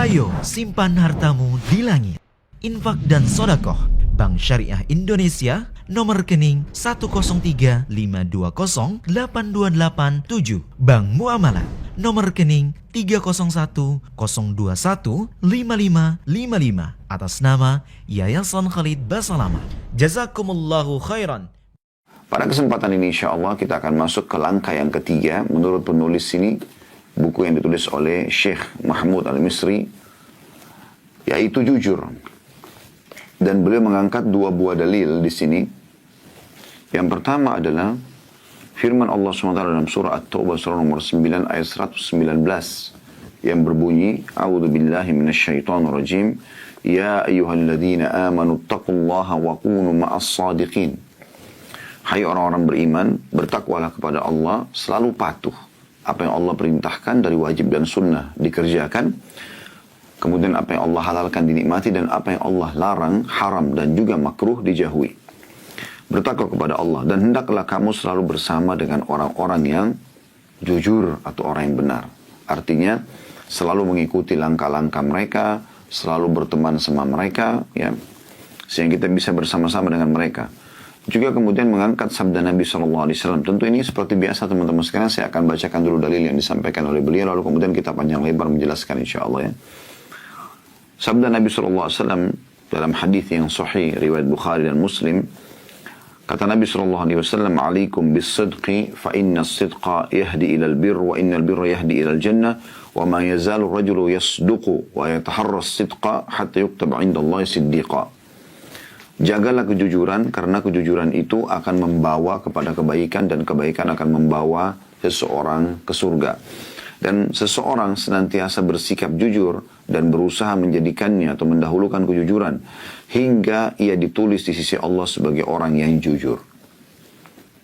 Ayo simpan hartamu di langit. Infak dan sodakoh Bank Syariah Indonesia, nomor rekening 10352082887. Bank Muamalah, nomor rekening 301021555 atas nama Yayasan Khalid Basalamah. Jazakumullahu khairan. Pada kesempatan ini insya Allah kita akan masuk ke langkah yang ketiga. Menurut penulis ini, buku yang ditulis oleh Syekh Mahmud Al-Misri, yaitu jujur. Dan beliau mengangkat dua buah dalil di sini. Yang pertama adalah firman Allah SWT dalam surah At-Taubah surah nomor 9 ayat 119 yang berbunyi, A'udzu billahi minasyaitonir rajim, ya ayyuhalladzina amanu taqullaha wa kunu ma'as shadiqin. Hai orang-orang beriman, bertakwalah kepada Allah, selalu patuh. Apa yang Allah perintahkan dari wajib dan sunnah dikerjakan. Kemudian apa yang Allah halalkan dinikmati, dan apa yang Allah larang, haram dan juga makruh dijauhi. Bertakwa kepada Allah, dan hendaklah kamu selalu bersama dengan orang-orang yang jujur atau orang yang benar. Artinya selalu mengikuti langkah-langkah mereka, selalu berteman sama mereka, ya, sehingga kita bisa bersama-sama dengan mereka. Juga kemudian mengangkat sabda Nabi SAW. Tentu ini seperti biasa teman-teman sekalian, saya akan bacakan dulu dalil yang disampaikan oleh beliau, lalu kemudian kita panjang lebar menjelaskan insya Allah, ya. Sabda Nabi SAW dalam hadis yang sahih riwayat Bukhari dan Muslim, kata Nabi SAW, "Alaikum bis-sidqi fa inna as-sidqa yahdi ila al-birr wa inna al-birra yahdi ila al-jannah wa ma yazalu ar-rajulu yasduqu wa yataharra as-sidqa hatta yuktaba 'inda Allah siddiqa." Jagalah kejujuran, karena kejujuran itu akan membawa kepada kebaikan, dan kebaikan akan membawa seseorang ke surga. Dan seseorang senantiasa bersikap jujur dan berusaha menjadikannya atau mendahulukan kejujuran hingga ia ditulis di sisi Allah sebagai orang yang jujur.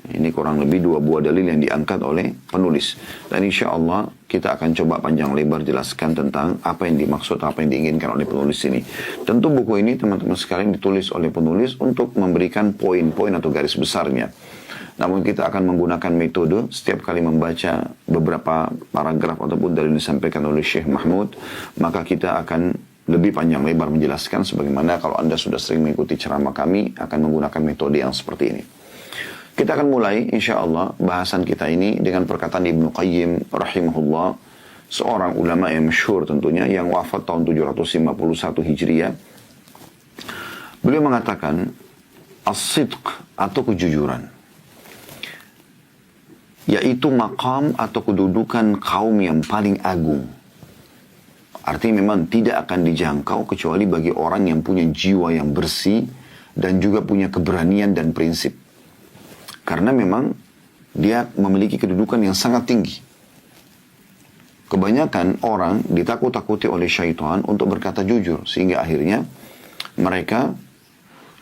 Ini kurang lebih dua buah dalil yang diangkat oleh penulis. Dan insya Allah kita akan coba panjang lebar jelaskan tentang apa yang dimaksud, apa yang diinginkan oleh penulis ini. Tentu buku ini teman-teman sekalian ditulis oleh penulis untuk memberikan poin-poin atau garis besarnya. Namun kita akan menggunakan metode setiap kali membaca beberapa paragraf ataupun dalil disampaikan oleh Syekh Mahmud, maka kita akan lebih panjang lebar menjelaskan, sebagaimana kalau Anda sudah sering mengikuti ceramah kami akan menggunakan metode yang seperti ini. Kita akan mulai insya Allah bahasan kita ini dengan perkataan Ibnu Qayyim rahimahullah, seorang ulama yang masyhur tentunya, yang wafat tahun 751 Hijriah. Beliau mengatakan, as-sidq atau kejujuran, yaitu maqam atau kedudukan kaum yang paling agung. Artinya memang tidak akan dijangkau kecuali bagi orang yang punya jiwa yang bersih dan juga punya keberanian dan prinsip. Karena memang dia memiliki kedudukan yang sangat tinggi. Kebanyakan orang ditakut-takuti oleh syaitan untuk berkata jujur, sehingga akhirnya mereka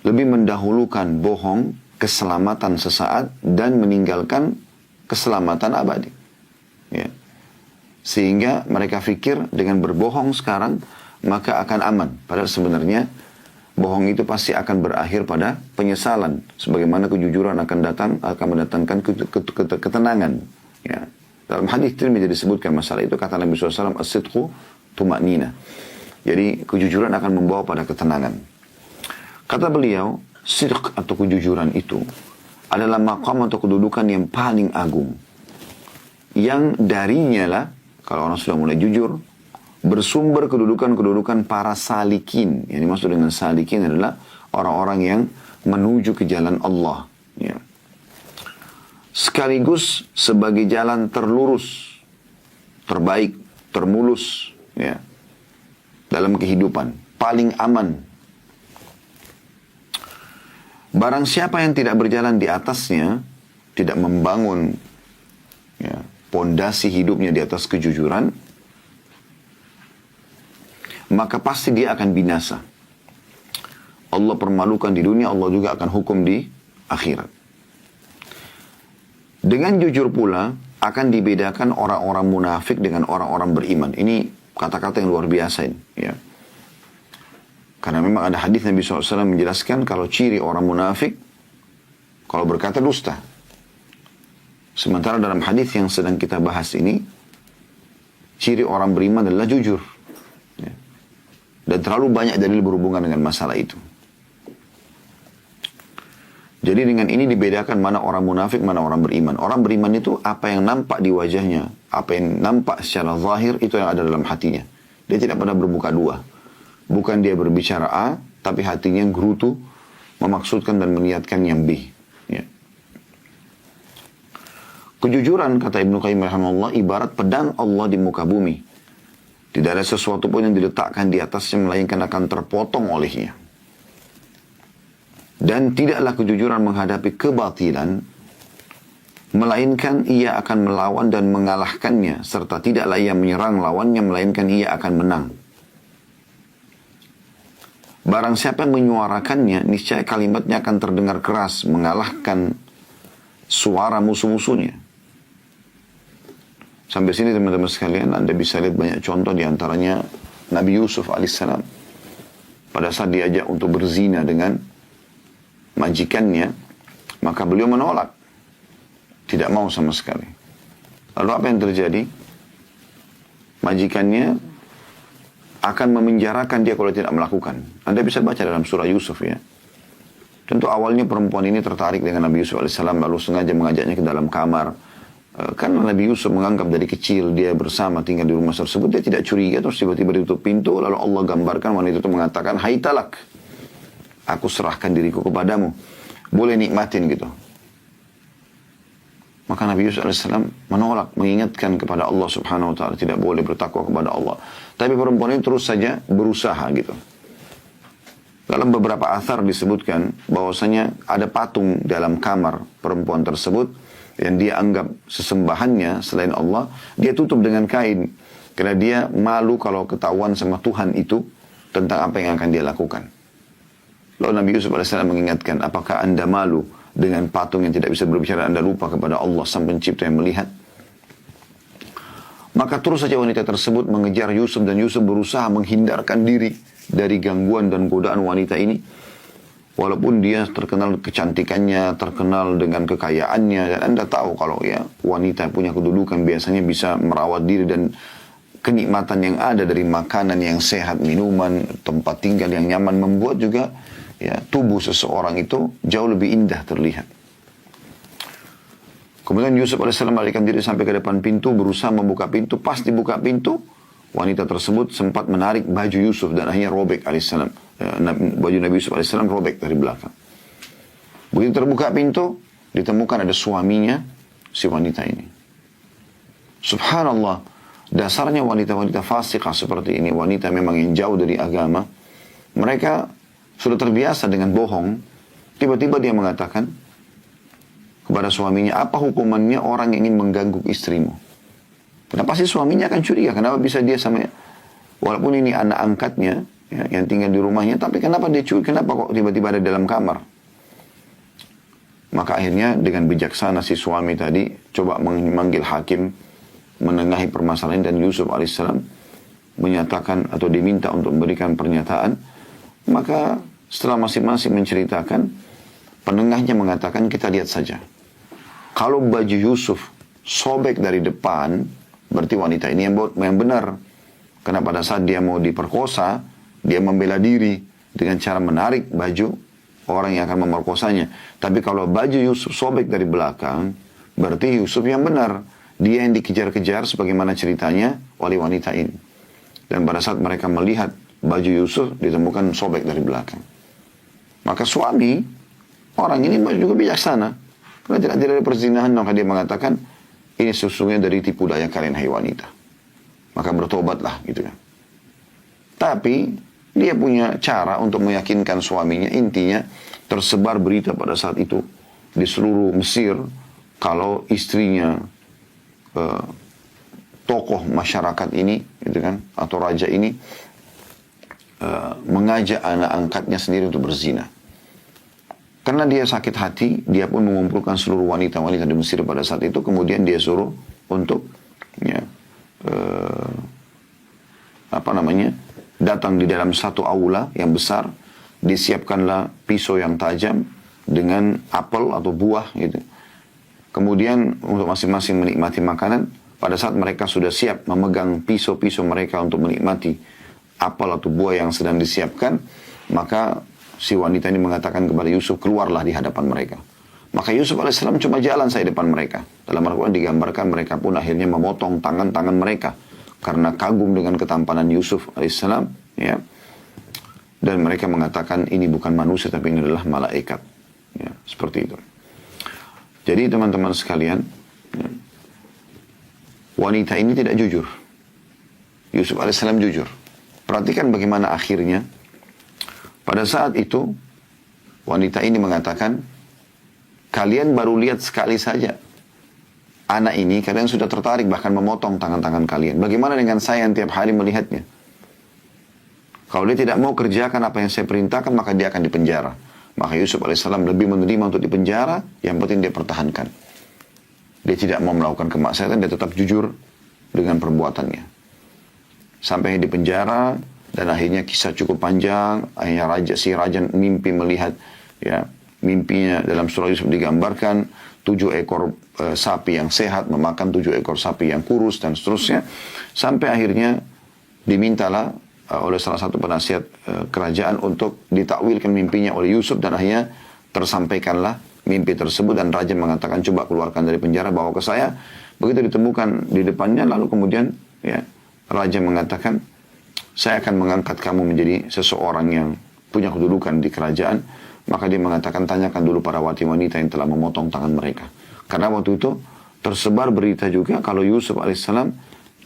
lebih mendahulukan bohong, keselamatan sesaat, dan meninggalkan keselamatan abadi, ya. Sehingga mereka pikir dengan berbohong sekarang maka akan aman. Padahal sebenarnya bohong itu pasti akan berakhir pada penyesalan. Sebagaimana kejujuran akan mendatangkan ketenangan, ya. Dalam hadis Tirmidzi disebutkan masalah itu, kata Nabi SAW, as-sidqu tuma'nina. Jadi kejujuran akan membawa pada ketenangan. Kata beliau, sidq atau kejujuran itu adalah maqam atau kedudukan yang paling agung, yang darinya lah, kalau orang sudah mulai jujur, bersumber kedudukan-kedudukan para salikin. Yang dimaksud dengan salikin adalah orang-orang yang menuju ke jalan Allah, ya. Sekaligus sebagai jalan terlurus, terbaik, termulus, ya, dalam kehidupan, paling aman. Barang siapa yang tidak berjalan di atasnya, tidak membangun, ya, pondasi hidupnya di atas kejujuran, maka pasti dia akan binasa. Allah permalukan di dunia, Allah juga akan hukum di akhirat. Dengan jujur pula akan dibedakan orang-orang munafik dengan orang-orang beriman. Ini kata-kata yang luar biasa ini, ya. Karena memang ada hadis Nabi SAW menjelaskan kalau ciri orang munafik, kalau berkata dusta. Sementara dalam hadis yang sedang kita bahas ini, ciri orang beriman adalah jujur. Ya. Dan terlalu banyak dalil berhubungan dengan masalah itu. Jadi dengan ini dibedakan mana orang munafik, mana orang beriman. Orang beriman itu apa yang nampak di wajahnya, apa yang nampak secara zahir itu yang ada dalam hatinya. Dia tidak pernah bermuka dua. Bukan dia berbicara A, tapi hatinya gerutu, memaksudkan dan meniatkan yang B. Ya. Kejujuran, kata Ibnu Qayyim rahimahullah, ibarat pedang Allah di muka bumi. Tidak ada sesuatu pun yang diletakkan di atasnya, melainkan akan terpotong olehnya. Dan tidaklah kejujuran menghadapi kebatilan, melainkan ia akan melawan dan mengalahkannya, serta tidaklah ia menyerang lawannya, melainkan ia akan menang. Barang siapa yang menyuarakannya, niscaya kalimatnya akan terdengar keras, mengalahkan suara musuh-musuhnya. Sampai sini teman-teman sekalian, Anda bisa lihat banyak contoh, diantaranya Nabi Yusuf alaihissalam. Pada saat diajak untuk berzina dengan majikannya, maka beliau menolak. Tidak mau sama sekali. Lalu apa yang terjadi? Majikannya akan memenjarakan dia kalau tidak melakukan. Anda bisa baca dalam surah Yusuf ya. Tentu awalnya perempuan ini tertarik dengan Nabi Yusuf alaihissalam, lalu sengaja mengajaknya ke dalam kamar. Karena Nabi Yusuf menganggap dari kecil dia bersama tinggal di rumah tersebut, dia tidak curiga. Terus tiba-tiba ditutup pintu, lalu Allah gambarkan wanita itu mengatakan, "Hai talak, aku serahkan diriku kepadamu, boleh nikmatin," gitu. Maka Nabi Yusuf alaihissalam menolak, mengingatkan kepada Allah subhanahu wa ta'ala, tidak boleh bertakwa kepada Allah. Tapi perempuan ini terus saja berusaha gitu. Dalam beberapa athar disebutkan bahwasanya ada patung dalam kamar perempuan tersebut yang dia anggap sesembahannya selain Allah, dia tutup dengan kain. Karena dia malu kalau ketahuan sama Tuhan itu tentang apa yang akan dia lakukan. Lalu Nabi Yusuf AS mengingatkan, apakah anda malu dengan patung yang tidak bisa berbicara, anda lupa kepada Allah sang pencipta yang melihat? Maka terus saja wanita tersebut mengejar Yusuf, dan Yusuf berusaha menghindarkan diri dari gangguan dan godaan wanita ini. Walaupun dia terkenal kecantikannya, terkenal dengan kekayaannya, dan anda tahu kalau ya wanita punya kedudukan biasanya bisa merawat diri, dan kenikmatan yang ada dari makanan yang sehat, minuman, tempat tinggal yang nyaman, membuat juga ya tubuh seseorang itu jauh lebih indah terlihat. Kemudian Yusuf AS melarikan diri sampai ke depan pintu, berusaha membuka pintu. Pas dibuka pintu, wanita tersebut sempat menarik baju Yusuf dan akhirnya robek alaihissalam. Baju Nabi Yusuf alaihissalam robek dari belakang. Begitu terbuka pintu, ditemukan ada suaminya si wanita ini. Subhanallah, dasarnya wanita-wanita fasikah seperti ini, wanita memang yang jauh dari agama, mereka sudah terbiasa dengan bohong. Tiba-tiba dia mengatakan kepada suaminya, apa hukumannya orang yang ingin mengganggu istrimu? Karena pasti suaminya akan curiga, kenapa bisa dia sama, walaupun ini anak angkatnya ya, yang tinggal di rumahnya, tapi kenapa dia curiga, kenapa kok tiba-tiba ada dalam kamar? Maka akhirnya dengan bijaksana si suami tadi coba memanggil hakim, menengahi permasalahan, dan Yusuf alaihissalam menyatakan atau diminta untuk memberikan pernyataan. Maka setelah masing-masing menceritakan, penengahnya mengatakan, kita lihat saja. Kalau baju Yusuf sobek dari depan, berarti wanita ini yang benar. Karena pada saat dia mau diperkosa, dia membela diri dengan cara menarik baju orang yang akan memerkosanya. Tapi kalau baju Yusuf sobek dari belakang, berarti Yusuf yang benar. Dia yang dikejar-kejar sebagaimana ceritanya oleh wanita ini. Dan pada saat mereka melihat baju Yusuf ditemukan sobek dari belakang. Maka suami, orang ini juga bijaksana. Karena tidak ada perzinahan, maka dia mengatakan, ini sesungguhnya dari tipu daya kalian hai wanita. Maka bertobatlah gitu kan. Tapi dia punya cara untuk meyakinkan suaminya. Intinya tersebar berita pada saat itu di seluruh Mesir kalau istrinya tokoh masyarakat ini gitu kan, atau raja ini mengajak anak angkatnya sendiri untuk berzina. Karena dia sakit hati, dia pun mengumpulkan seluruh wanita-wanita di Mesir pada saat itu. Kemudian dia suruh untuk ya, datang di dalam satu aula yang besar. Disiapkanlah pisau yang tajam dengan apel atau buah gitu. Kemudian untuk masing-masing menikmati makanan. Pada saat mereka sudah siap memegang pisau-pisau mereka untuk menikmati apel atau buah yang sedang disiapkan, maka si wanita ini mengatakan kepada Yusuf, keluarlah di hadapan mereka. Maka Yusuf alaihissalam cuma jalan saja depan mereka. Dalam Al-Quran digambarkan mereka pun akhirnya memotong tangan-tangan mereka karena kagum dengan ketampanan Yusuf alaihissalam, ya. Dan mereka mengatakan ini bukan manusia tapi ini adalah malaikat, ya, seperti itu. Jadi teman-teman sekalian, ya, wanita ini tidak jujur. Yusuf alaihissalam jujur. Perhatikan bagaimana akhirnya. Pada saat itu wanita ini mengatakan, kalian baru lihat sekali saja anak ini, kalian sudah tertarik bahkan memotong tangan-tangan kalian. Bagaimana dengan saya yang tiap hari melihatnya? Kalau dia tidak mau kerjakan apa yang saya perintahkan, maka dia akan dipenjara. Maka Yusuf alaihissalam lebih menerima untuk dipenjara, yang penting dia pertahankan. Dia tidak mau melakukan kemaksiatan, dia tetap jujur dengan perbuatannya. Sampai di penjara, dan akhirnya kisah cukup panjang. Akhirnya si raja mimpi melihat, ya, mimpinya dalam surah Yusuf digambarkan 7 ekor sapi yang sehat memakan 7 ekor sapi yang kurus dan seterusnya. Sampai akhirnya dimintalah oleh salah satu penasihat kerajaan untuk ditakwilkan mimpinya oleh Yusuf, dan akhirnya tersampaikanlah mimpi tersebut, dan raja mengatakan coba keluarkan dari penjara, bawa ke saya. Begitu ditemukan di depannya, lalu kemudian, ya, raja mengatakan, saya akan mengangkat kamu menjadi seseorang yang punya kedudukan di kerajaan. Maka dia mengatakan, tanyakan dulu para wanita yang telah memotong tangan mereka. Karena waktu itu tersebar berita juga kalau Yusuf alaihissalam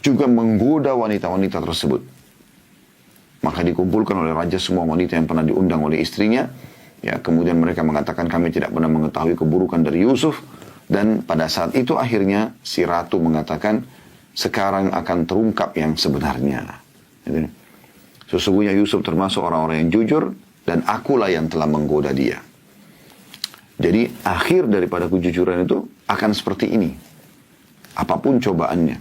juga menggoda wanita-wanita tersebut. Maka dikumpulkan oleh raja semua wanita yang pernah diundang oleh istrinya. Ya, kemudian mereka mengatakan, kami tidak pernah mengetahui keburukan dari Yusuf. Dan pada saat itu akhirnya si ratu mengatakan, sekarang akan terungkap yang sebenarnya. Sesungguhnya Yusuf termasuk orang-orang yang jujur, dan akulah yang telah menggoda dia. Jadi akhir daripada kejujuran itu akan seperti ini. Apapun cobaannya.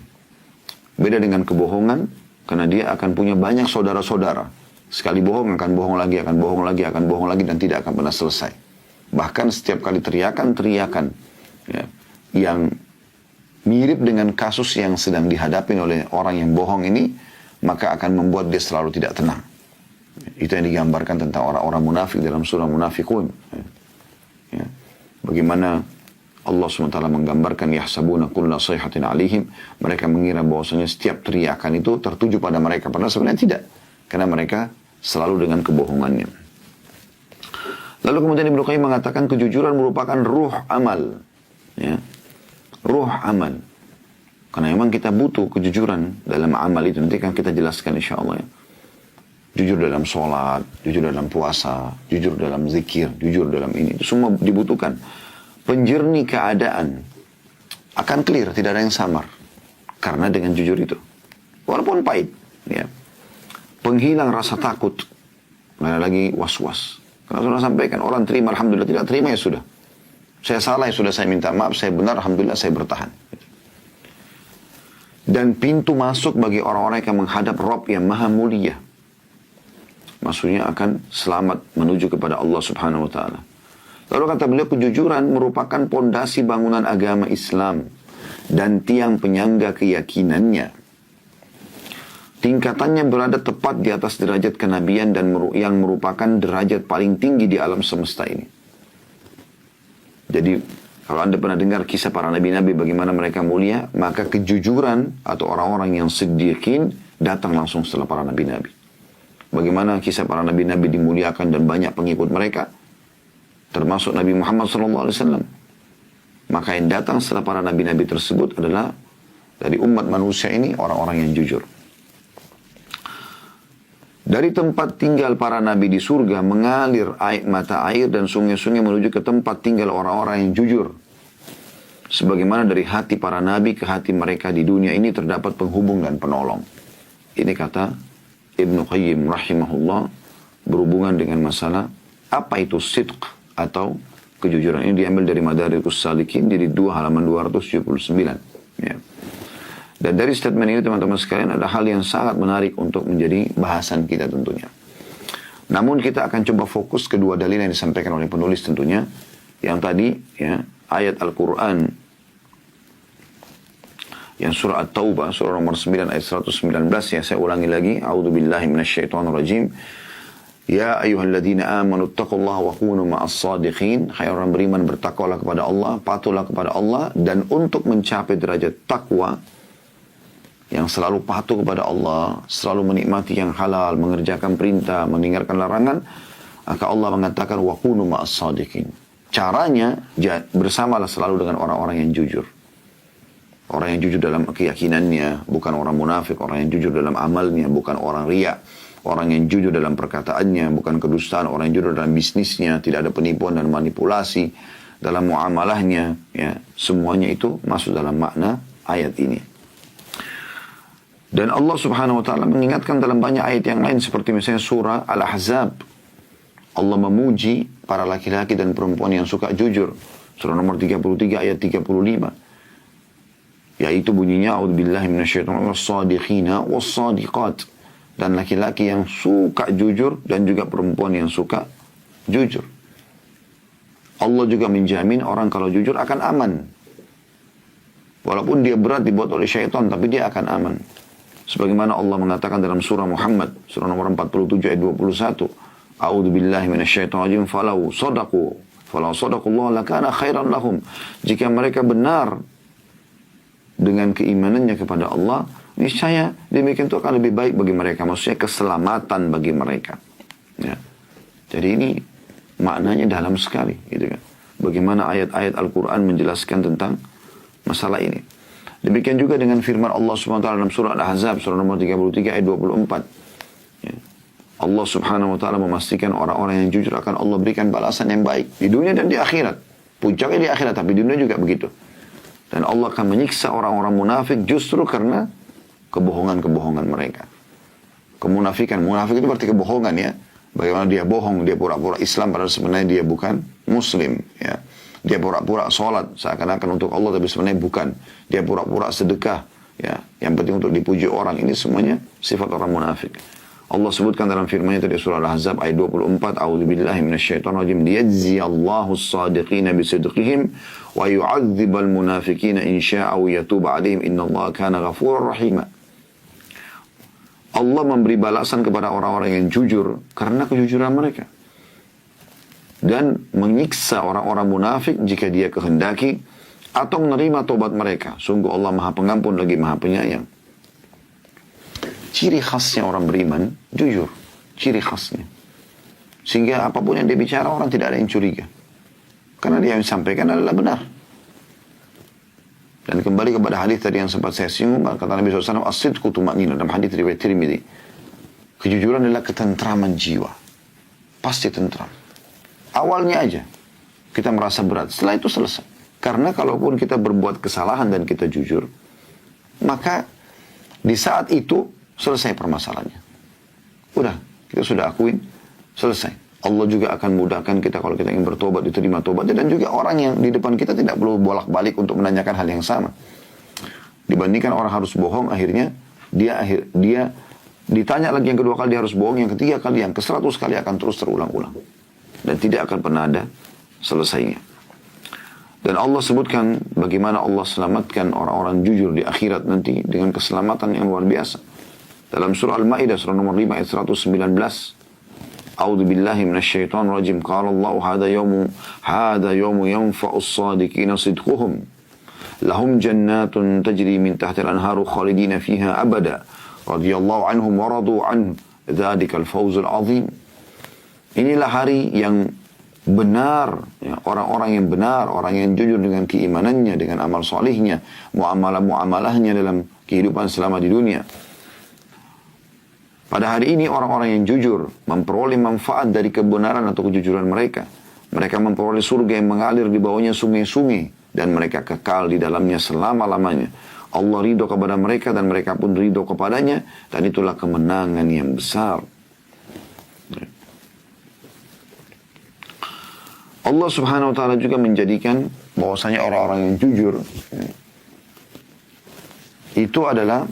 Beda dengan kebohongan, karena dia akan punya banyak saudara-saudara. Sekali bohong, akan bohong lagi, akan bohong lagi, akan bohong lagi, dan tidak akan pernah selesai. Bahkan setiap kali teriakan, ya, yang mirip dengan kasus yang sedang dihadapi oleh orang yang bohong ini, maka akan membuat dia selalu tidak tenang. Itu yang digambarkan tentang orang-orang munafik dalam surah Munafikun. Ya. Bagaimana Allah SWT menggambarkan, yahsabuna kulla sayhatin alihim, mereka mengira bahwasanya setiap teriakan itu tertuju pada mereka, padahal sebenarnya tidak, karena mereka selalu dengan kebohongannya. Lalu kemudian Ibnu Qayyim mengatakan kejujuran merupakan ruh amal, ya, ruh amal. Karena memang kita butuh kejujuran dalam amal itu, nanti kan kita jelaskan insyaAllah, ya. Jujur dalam sholat, jujur dalam puasa, jujur dalam zikir, jujur dalam ini. Itu semua dibutuhkan. Penjernih keadaan akan clear, tidak ada yang samar. Karena dengan jujur itu. Walaupun pahit. Ya. Penghilang rasa takut. Nggak ada lagi was-was. Karena sudah sampaikan, orang terima, alhamdulillah, tidak terima ya sudah. Saya salah ya sudah, saya minta maaf, saya benar, alhamdulillah, saya bertahan. Dan pintu masuk bagi orang-orang yang menghadap Rabb yang maha mulia. Maksudnya akan selamat menuju kepada Allah Subhanahu wa ta'ala. Lalu kata beliau, kejujuran merupakan pondasi bangunan agama Islam dan tiang penyangga keyakinannya. Tingkatannya berada tepat di atas derajat kenabian dan yang merupakan derajat paling tinggi di alam semesta ini. Jadi kalau Anda pernah dengar kisah para nabi-nabi bagaimana mereka mulia, maka kejujuran atau orang-orang yang siddiqin datang langsung setelah para nabi-nabi. Bagaimana kisah para nabi-nabi dimuliakan dan banyak pengikut mereka, termasuk Nabi Muhammad SAW. Maka yang datang setelah para nabi-nabi tersebut adalah dari umat manusia ini orang-orang yang jujur. Dari tempat tinggal para nabi di surga mengalir mata air dan sungai-sungai menuju ke tempat tinggal orang-orang yang jujur. Sebagaimana dari hati para nabi ke hati mereka di dunia ini terdapat penghubung dan penolong. Ini kata Ibnu Qayyim rahimahullah berhubungan dengan masalah apa itu sidq atau kejujuran. Ini diambil dari Madarikus Salikin di 2 halaman 279. Ya. Dan dari statement ini teman-teman sekalian ada hal yang sangat menarik untuk menjadi bahasan kita tentunya. Namun kita akan coba fokus kedua dalil yang disampaikan oleh penulis tentunya. Yang tadi, ya, ayat Al-Quran yang surah At-Taubah, surah nomor 9 ayat 119 ya, saya ulangi lagi. A'udzubillahi minasyaitonirrajim. Ya ayyuhalladzina amanu taqullaha wa kunu ma'as sadiqin. Hai orang beriman, bertakwalah kepada Allah, patuhlah kepada Allah, dan untuk mencapai derajat takwa yang selalu patuh kepada Allah, selalu menikmati yang halal, mengerjakan perintah, meninggalkan larangan, maka Allah mengatakan wa kunu ma'as sadiqin. Caranya bersamalah selalu dengan orang-orang yang jujur. Orang yang jujur dalam keyakinannya, bukan orang munafik. Orang yang jujur dalam amalnya, bukan orang riya. Orang yang jujur dalam perkataannya, bukan kedustaan. Orang yang jujur dalam bisnisnya, tidak ada penipuan dan manipulasi dalam muamalahnya. Ya, semuanya itu masuk dalam makna ayat ini. Dan Allah subhanahu wa ta'ala mengingatkan dalam banyak ayat yang lain, seperti misalnya surah Al-Ahzab. Allah memuji para laki-laki dan perempuan yang suka jujur. Surah nomor 33 ayat 35. Yaitu bunyinya a'udzubillahi minasyaitonir was-sadiqina was-sadiqat, dan laki-laki yang suka jujur dan juga perempuan yang suka jujur. Allah juga menjamin orang kalau jujur akan aman. Walaupun dia berat dibuat oleh syaitan, tapi dia akan aman. Sebagaimana Allah mengatakan dalam surah Muhammad, surah nomor 47 ayat 21, a'udzubillahi minasyaitonir rajim, falau sadaqullah lakana khairan lahum. Jika mereka benar dengan keimanannya kepada Allah, niscaya demikian itu akan lebih baik bagi mereka. Maksudnya keselamatan bagi mereka. Ya. Jadi ini maknanya dalam sekali, gitu kan. Bagaimana ayat-ayat Al-Quran menjelaskan tentang masalah ini. Demikian juga dengan firman Allah SWT dalam surah Al-Ahzab, surah nomor 33 ayat 24. Ya. Allah Subhanahu wa ta'ala memastikan orang-orang yang jujur akan Allah berikan balasan yang baik di dunia dan di akhirat. Puncaknya di akhirat, tapi di dunia juga begitu. Dan Allah akan menyiksa orang-orang munafik justru karena kebohongan-kebohongan mereka. Kemunafikan. Munafik itu berarti kebohongan ya. Bagaimana dia bohong, dia pura-pura Islam padahal sebenarnya dia bukan Muslim. Ya. Dia pura-pura sholat seakan-akan untuk Allah tapi sebenarnya bukan. Dia pura-pura sedekah. Ya. Yang penting untuk dipuji orang. Ini semuanya sifat orang munafik. Allah sebutkan dalam firman-Nya tadi surah Al-Ahzab ayat 24, a'udzubillahi minasyaitonir rajim, liyajziyallahu as-sadiqina bisidqihim wa yu'adzibal munafiqina in syaa'a wa yatuba 'alaihim innallaha kana ghafurur rahima. Allah memberi balasan kepada orang-orang yang jujur karena kejujuran mereka, dan menyiksa orang-orang munafik jika Dia kehendaki atau menerima tobat mereka. Sungguh Allah Maha Pengampun lagi Maha Penyayang. Ciri khasnya orang beriman, jujur. Ciri khasnya. Sehingga apapun yang dia bicara, orang tidak ada yang curiga. Karena dia yang sampaikan adalah benar. Dan kembali kepada hadis tadi yang sempat saya singgung, kata Nabi SAW, as-sidqu tuma'nina, dalam hadis riwayat Tirmidzi. Kejujuran adalah ketentraman jiwa. Pasti tentram. Awalnya aja, kita merasa berat. Setelah itu selesai. Karena kalaupun kita berbuat kesalahan dan kita jujur, maka di saat itu, selesai permasalahannya. Udah, kita sudah akuin, selesai. Allah juga akan mudahkan kita kalau kita ingin bertobat, diterima tobatnya. Dan juga orang yang di depan kita tidak perlu bolak-balik untuk menanyakan hal yang sama. Dibandingkan orang harus bohong, akhirnya dia ditanya lagi yang kedua kali dia harus bohong, yang ketiga kali, yang ke-100 kali akan terus terulang-ulang. Dan tidak akan pernah ada selesainya. Dan Allah sebutkan bagaimana Allah selamatkan orang-orang jujur di akhirat nanti dengan keselamatan yang luar biasa. Dalam surah Al-Ma'idah, surah nomor 5 ayat 119. A'udzubillahi minasyaitonir rajim. Qala Allah hadha yawmu yanfa'u as-sadiqina sidquhum. Lahum jannatun tajri min tahtiha al-anharu khalidina fiha abada. Radiyallahu anhum wa radu anhu. Dzalika al-fawzul 'azim. Inilah hari yang benar, ya, orang-orang yang benar, orang yang jujur dengan keimanannya, dengan amal solihnya, muamalah-muamalahnya dalam kehidupan selama di dunia. Pada hari ini orang-orang yang jujur memperoleh manfaat dari kebenaran atau kejujuran mereka. Mereka memperoleh surga yang mengalir di bawahnya sungai-sungai, dan mereka kekal di dalamnya selama-lamanya. Allah ridho kepada mereka dan mereka pun ridho kepadanya, dan itulah kemenangan yang besar. Allah Subhanahu wa ta'ala juga menjadikan bahwasanya orang-orang yang jujur itu adalah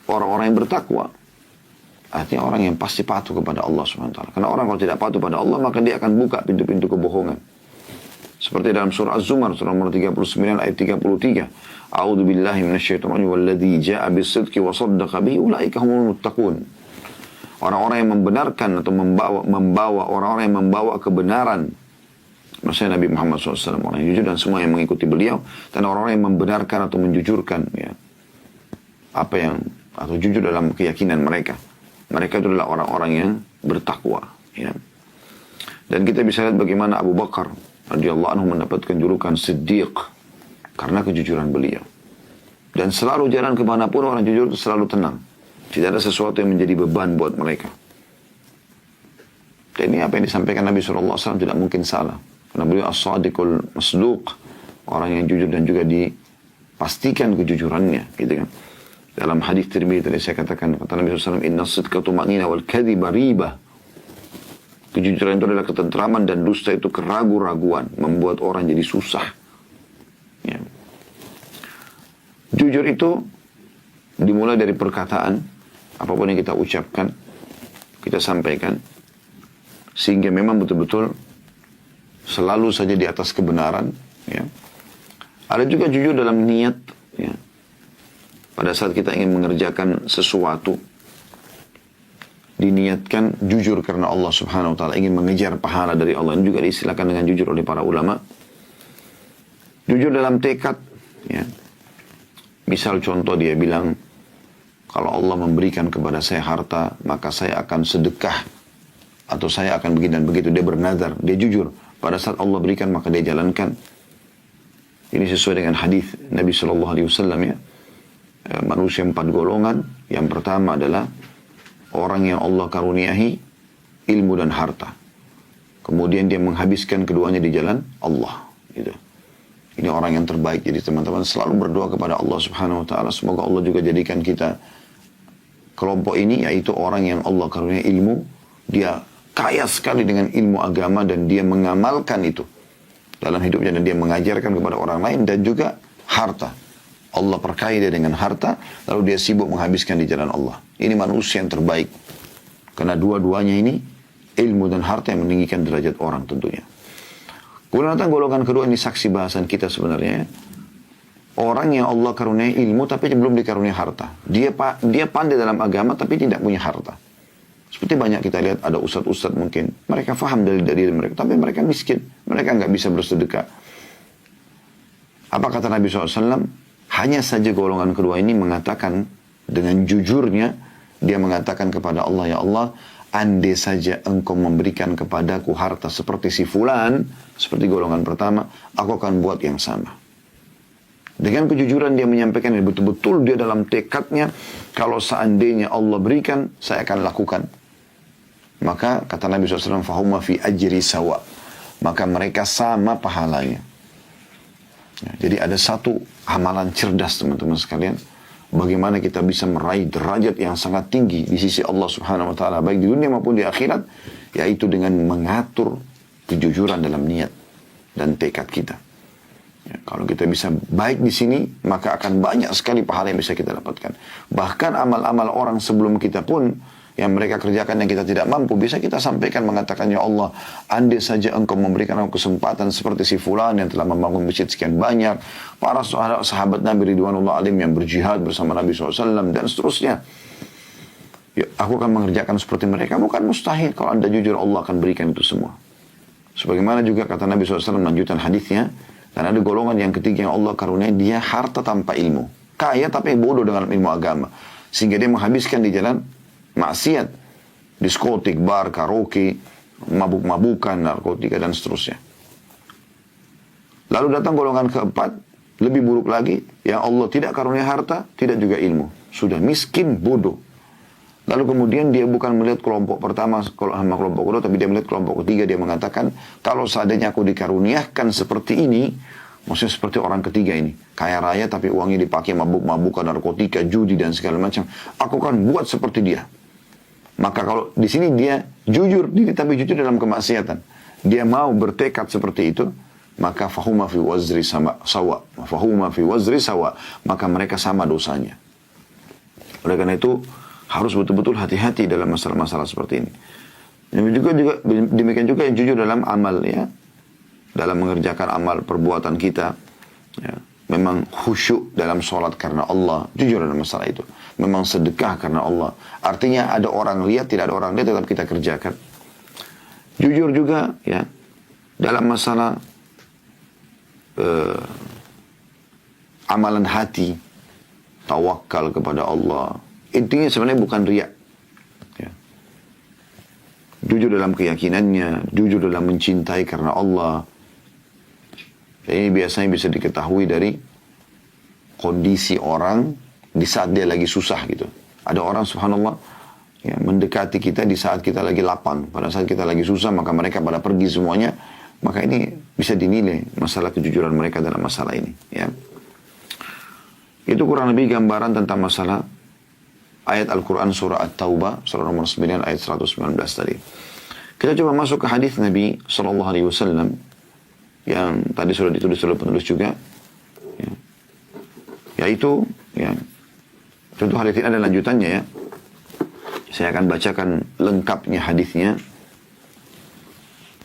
orang-orang yang bertakwa. Artinya orang yang pasti patuh kepada Allah Subhanahu wa ta'ala. Karena orang kalau tidak patuh pada Allah, maka dia akan buka pintu-pintu kebohongan. Seperti dalam surah Az-Zumar, surah nomor 39 ayat 33. A'udzu billahi minasyaitonir rajim walladzi jaa'a bis-sidqi wa shaddaqa bihi ulaika humul muttaqun. Orang-orang yang membenarkan atau membawa orang-orang yang membawa kebenaran. Maksudnya Nabi Muhammad SAW, orang yang jujur dan semua yang mengikuti beliau, dan orang-orang yang membenarkan atau menjujurkan ya, apa yang atau jujur dalam keyakinan mereka. Mereka itu adalah orang-orang yang bertakwa. Ya. Dan kita bisa lihat bagaimana Abu Bakar radhiyallahu anhu mendapatkan julukan Siddiq karena kejujuran beliau. Dan selalu jalan kemanapun orang jujur itu selalu tenang. Tidak ada sesuatu yang menjadi beban buat mereka. Dan ini apa yang disampaikan Nabi SAW tidak mungkin salah. Karena beliau as-sadiqul masduq, orang yang jujur dan juga dipastikan kejujurannya, gitu kan. Dalam hadis Tirmidzi tadi saya katakan, kata Nabi SAW, inna sidqa tuma'nina wal kadhiba riba. Kejujuran itu adalah ketentraman dan dusta itu keraguan-raguan, membuat orang jadi susah. Ya. Jujur itu dimulai dari perkataan, apapun yang kita ucapkan, kita sampaikan, sehingga memang betul-betul selalu saja di atas kebenaran. Ya. Ada juga jujur dalam niat. Ya. Pada saat kita ingin mengerjakan sesuatu, diniatkan jujur karena Allah Subhanahu wa ta'ala, ingin mengejar pahala dari Allah. Ini juga diistilahkan dengan jujur oleh para ulama. Jujur dalam tekad. Ya. Misal contoh dia bilang, kalau Allah memberikan kepada saya harta, maka saya akan sedekah. Atau saya akan begini dan begitu. Dia bernazar, dia jujur. Pada saat Allah berikan, maka dia jalankan. Ini sesuai dengan hadis Nabi SAW ya. Manusia 4 golongan. Yang pertama adalah orang yang Allah karuniahi ilmu dan harta. Kemudian dia menghabiskan keduanya di jalan Allah. Gitu. Ini orang yang terbaik. Jadi teman-teman selalu berdoa kepada Allah Subhanahu wa ta'ala. Semoga Allah juga jadikan kita kelompok ini, yaitu orang yang Allah karunia ilmu. Dia kaya sekali dengan ilmu agama dan dia mengamalkan itu dalam hidupnya. Dan dia mengajarkan kepada orang lain dan juga harta. Allah perkaya dia dengan harta, lalu dia sibuk menghabiskan di jalan Allah. Ini manusia yang terbaik. Karena dua-duanya ini, ilmu dan harta yang meninggikan derajat orang tentunya. Kemudian datang golongan kedua, ini saksi bahasan kita sebenarnya. Orang yang Allah karuniai ilmu tapi belum dikaruniai harta. Dia pandai dalam agama tapi tidak punya harta. Seperti banyak kita lihat ada ustadz-ustadz mungkin. Mereka faham dari diri mereka. Tapi mereka miskin. Mereka nggak bisa bersedekah. Apa kata Nabi SAW? Hanya saja golongan kedua ini mengatakan dengan jujurnya. Dia mengatakan kepada Allah, ya Allah, andai saja engkau memberikan kepadaku harta seperti si fulan. Seperti golongan pertama. Aku akan buat yang sama. Dengan kejujuran dia menyampaikan yang betul-betul dia dalam tekadnya, kalau seandainya Allah berikan, saya akan lakukan. Maka kata Nabi SAW, fahumma fi ajri sawa. Maka mereka sama pahalanya. Ya, jadi ada satu amalan cerdas teman-teman sekalian. Bagaimana kita bisa meraih derajat yang sangat tinggi di sisi Allah Subhanahu wa ta'ala. Baik di dunia maupun di akhirat. Yaitu dengan mengatur kejujuran dalam niat dan tekad kita. Ya, kalau kita bisa baik di sini, maka akan banyak sekali pahala yang bisa kita dapatkan. Bahkan amal-amal orang sebelum kita pun, yang mereka kerjakan yang kita tidak mampu, bisa kita sampaikan mengatakan, ya Allah, andai saja engkau memberikan aku kesempatan seperti si fulan yang telah membangun masjid sekian banyak, para sahabat Nabi Ridwanullah alim yang berjihad bersama Nabi SAW, dan seterusnya. Ya, aku akan mengerjakan seperti mereka. Bukan mustahil, kalau anda jujur Allah akan berikan itu semua. Sebagaimana juga kata Nabi SAW lanjutan hadisnya, dan ada golongan yang ketiga yang Allah karuniai, dia harta tanpa ilmu. Kaya tapi bodoh dengan ilmu agama. Sehingga dia menghabiskan di jalan maksiat. Diskotik, bar, karaoke, mabuk-mabukan, narkotika, dan seterusnya. Lalu datang golongan keempat, lebih buruk lagi, yang Allah tidak karunia harta, tidak juga ilmu. Sudah miskin, bodoh. Lalu kemudian dia bukan melihat kelompok pertama sama kelompok kedua, tapi dia melihat kelompok ketiga. Dia mengatakan, kalau seandainya aku dikaruniakan seperti ini, maksudnya seperti orang ketiga ini, kaya raya tapi uangnya dipakai mabuk-mabukan, narkotika, judi dan segala macam, aku kan buat seperti dia. Maka kalau di sini dia jujur diri tapi jujur dalam kemaksiatan, dia mau bertekad seperti itu, maka fahuma fi wazri sawa, fahuma fi wazri sawa, maka mereka sama dosanya. Oleh karena itu harus betul-betul hati-hati dalam masalah-masalah seperti ini. Demikian juga yang jujur dalam amal, ya. dalam mengerjakan amal perbuatan kita, ya, memang khusyuk dalam sholat karena Allah, jujur dalam masalah itu. Memang sedekah karena Allah. Artinya ada orang lihat, tidak ada orang lihat, tetap kita kerjakan. Jujur juga ya dalam masalah amalan hati, tawakal kepada Allah. Intinya sebenarnya bukan riya. Ya. Jujur dalam keyakinannya, jujur dalam mencintai karena Allah. Dan ini biasanya bisa diketahui dari kondisi orang di saat dia lagi susah gitu. Ada orang subhanallah ya, mendekati kita di saat kita lagi lapang. Pada saat kita lagi susah maka mereka pada pergi semuanya. Maka ini bisa dinilai masalah kejujuran mereka dalam masalah ini. Ya. Itu kurang lebih gambaran tentang masalah ayat Al-Quran surah At-Taubah, surah nomor 9 ayat 119 tadi. Kita coba masuk ke hadis Nabi SAW yang tadi sudah ditulis oleh penulis juga. Ya. Yaitu, ya, tentu hadis ini ada lanjutannya ya. Saya akan bacakan lengkapnya hadisnya.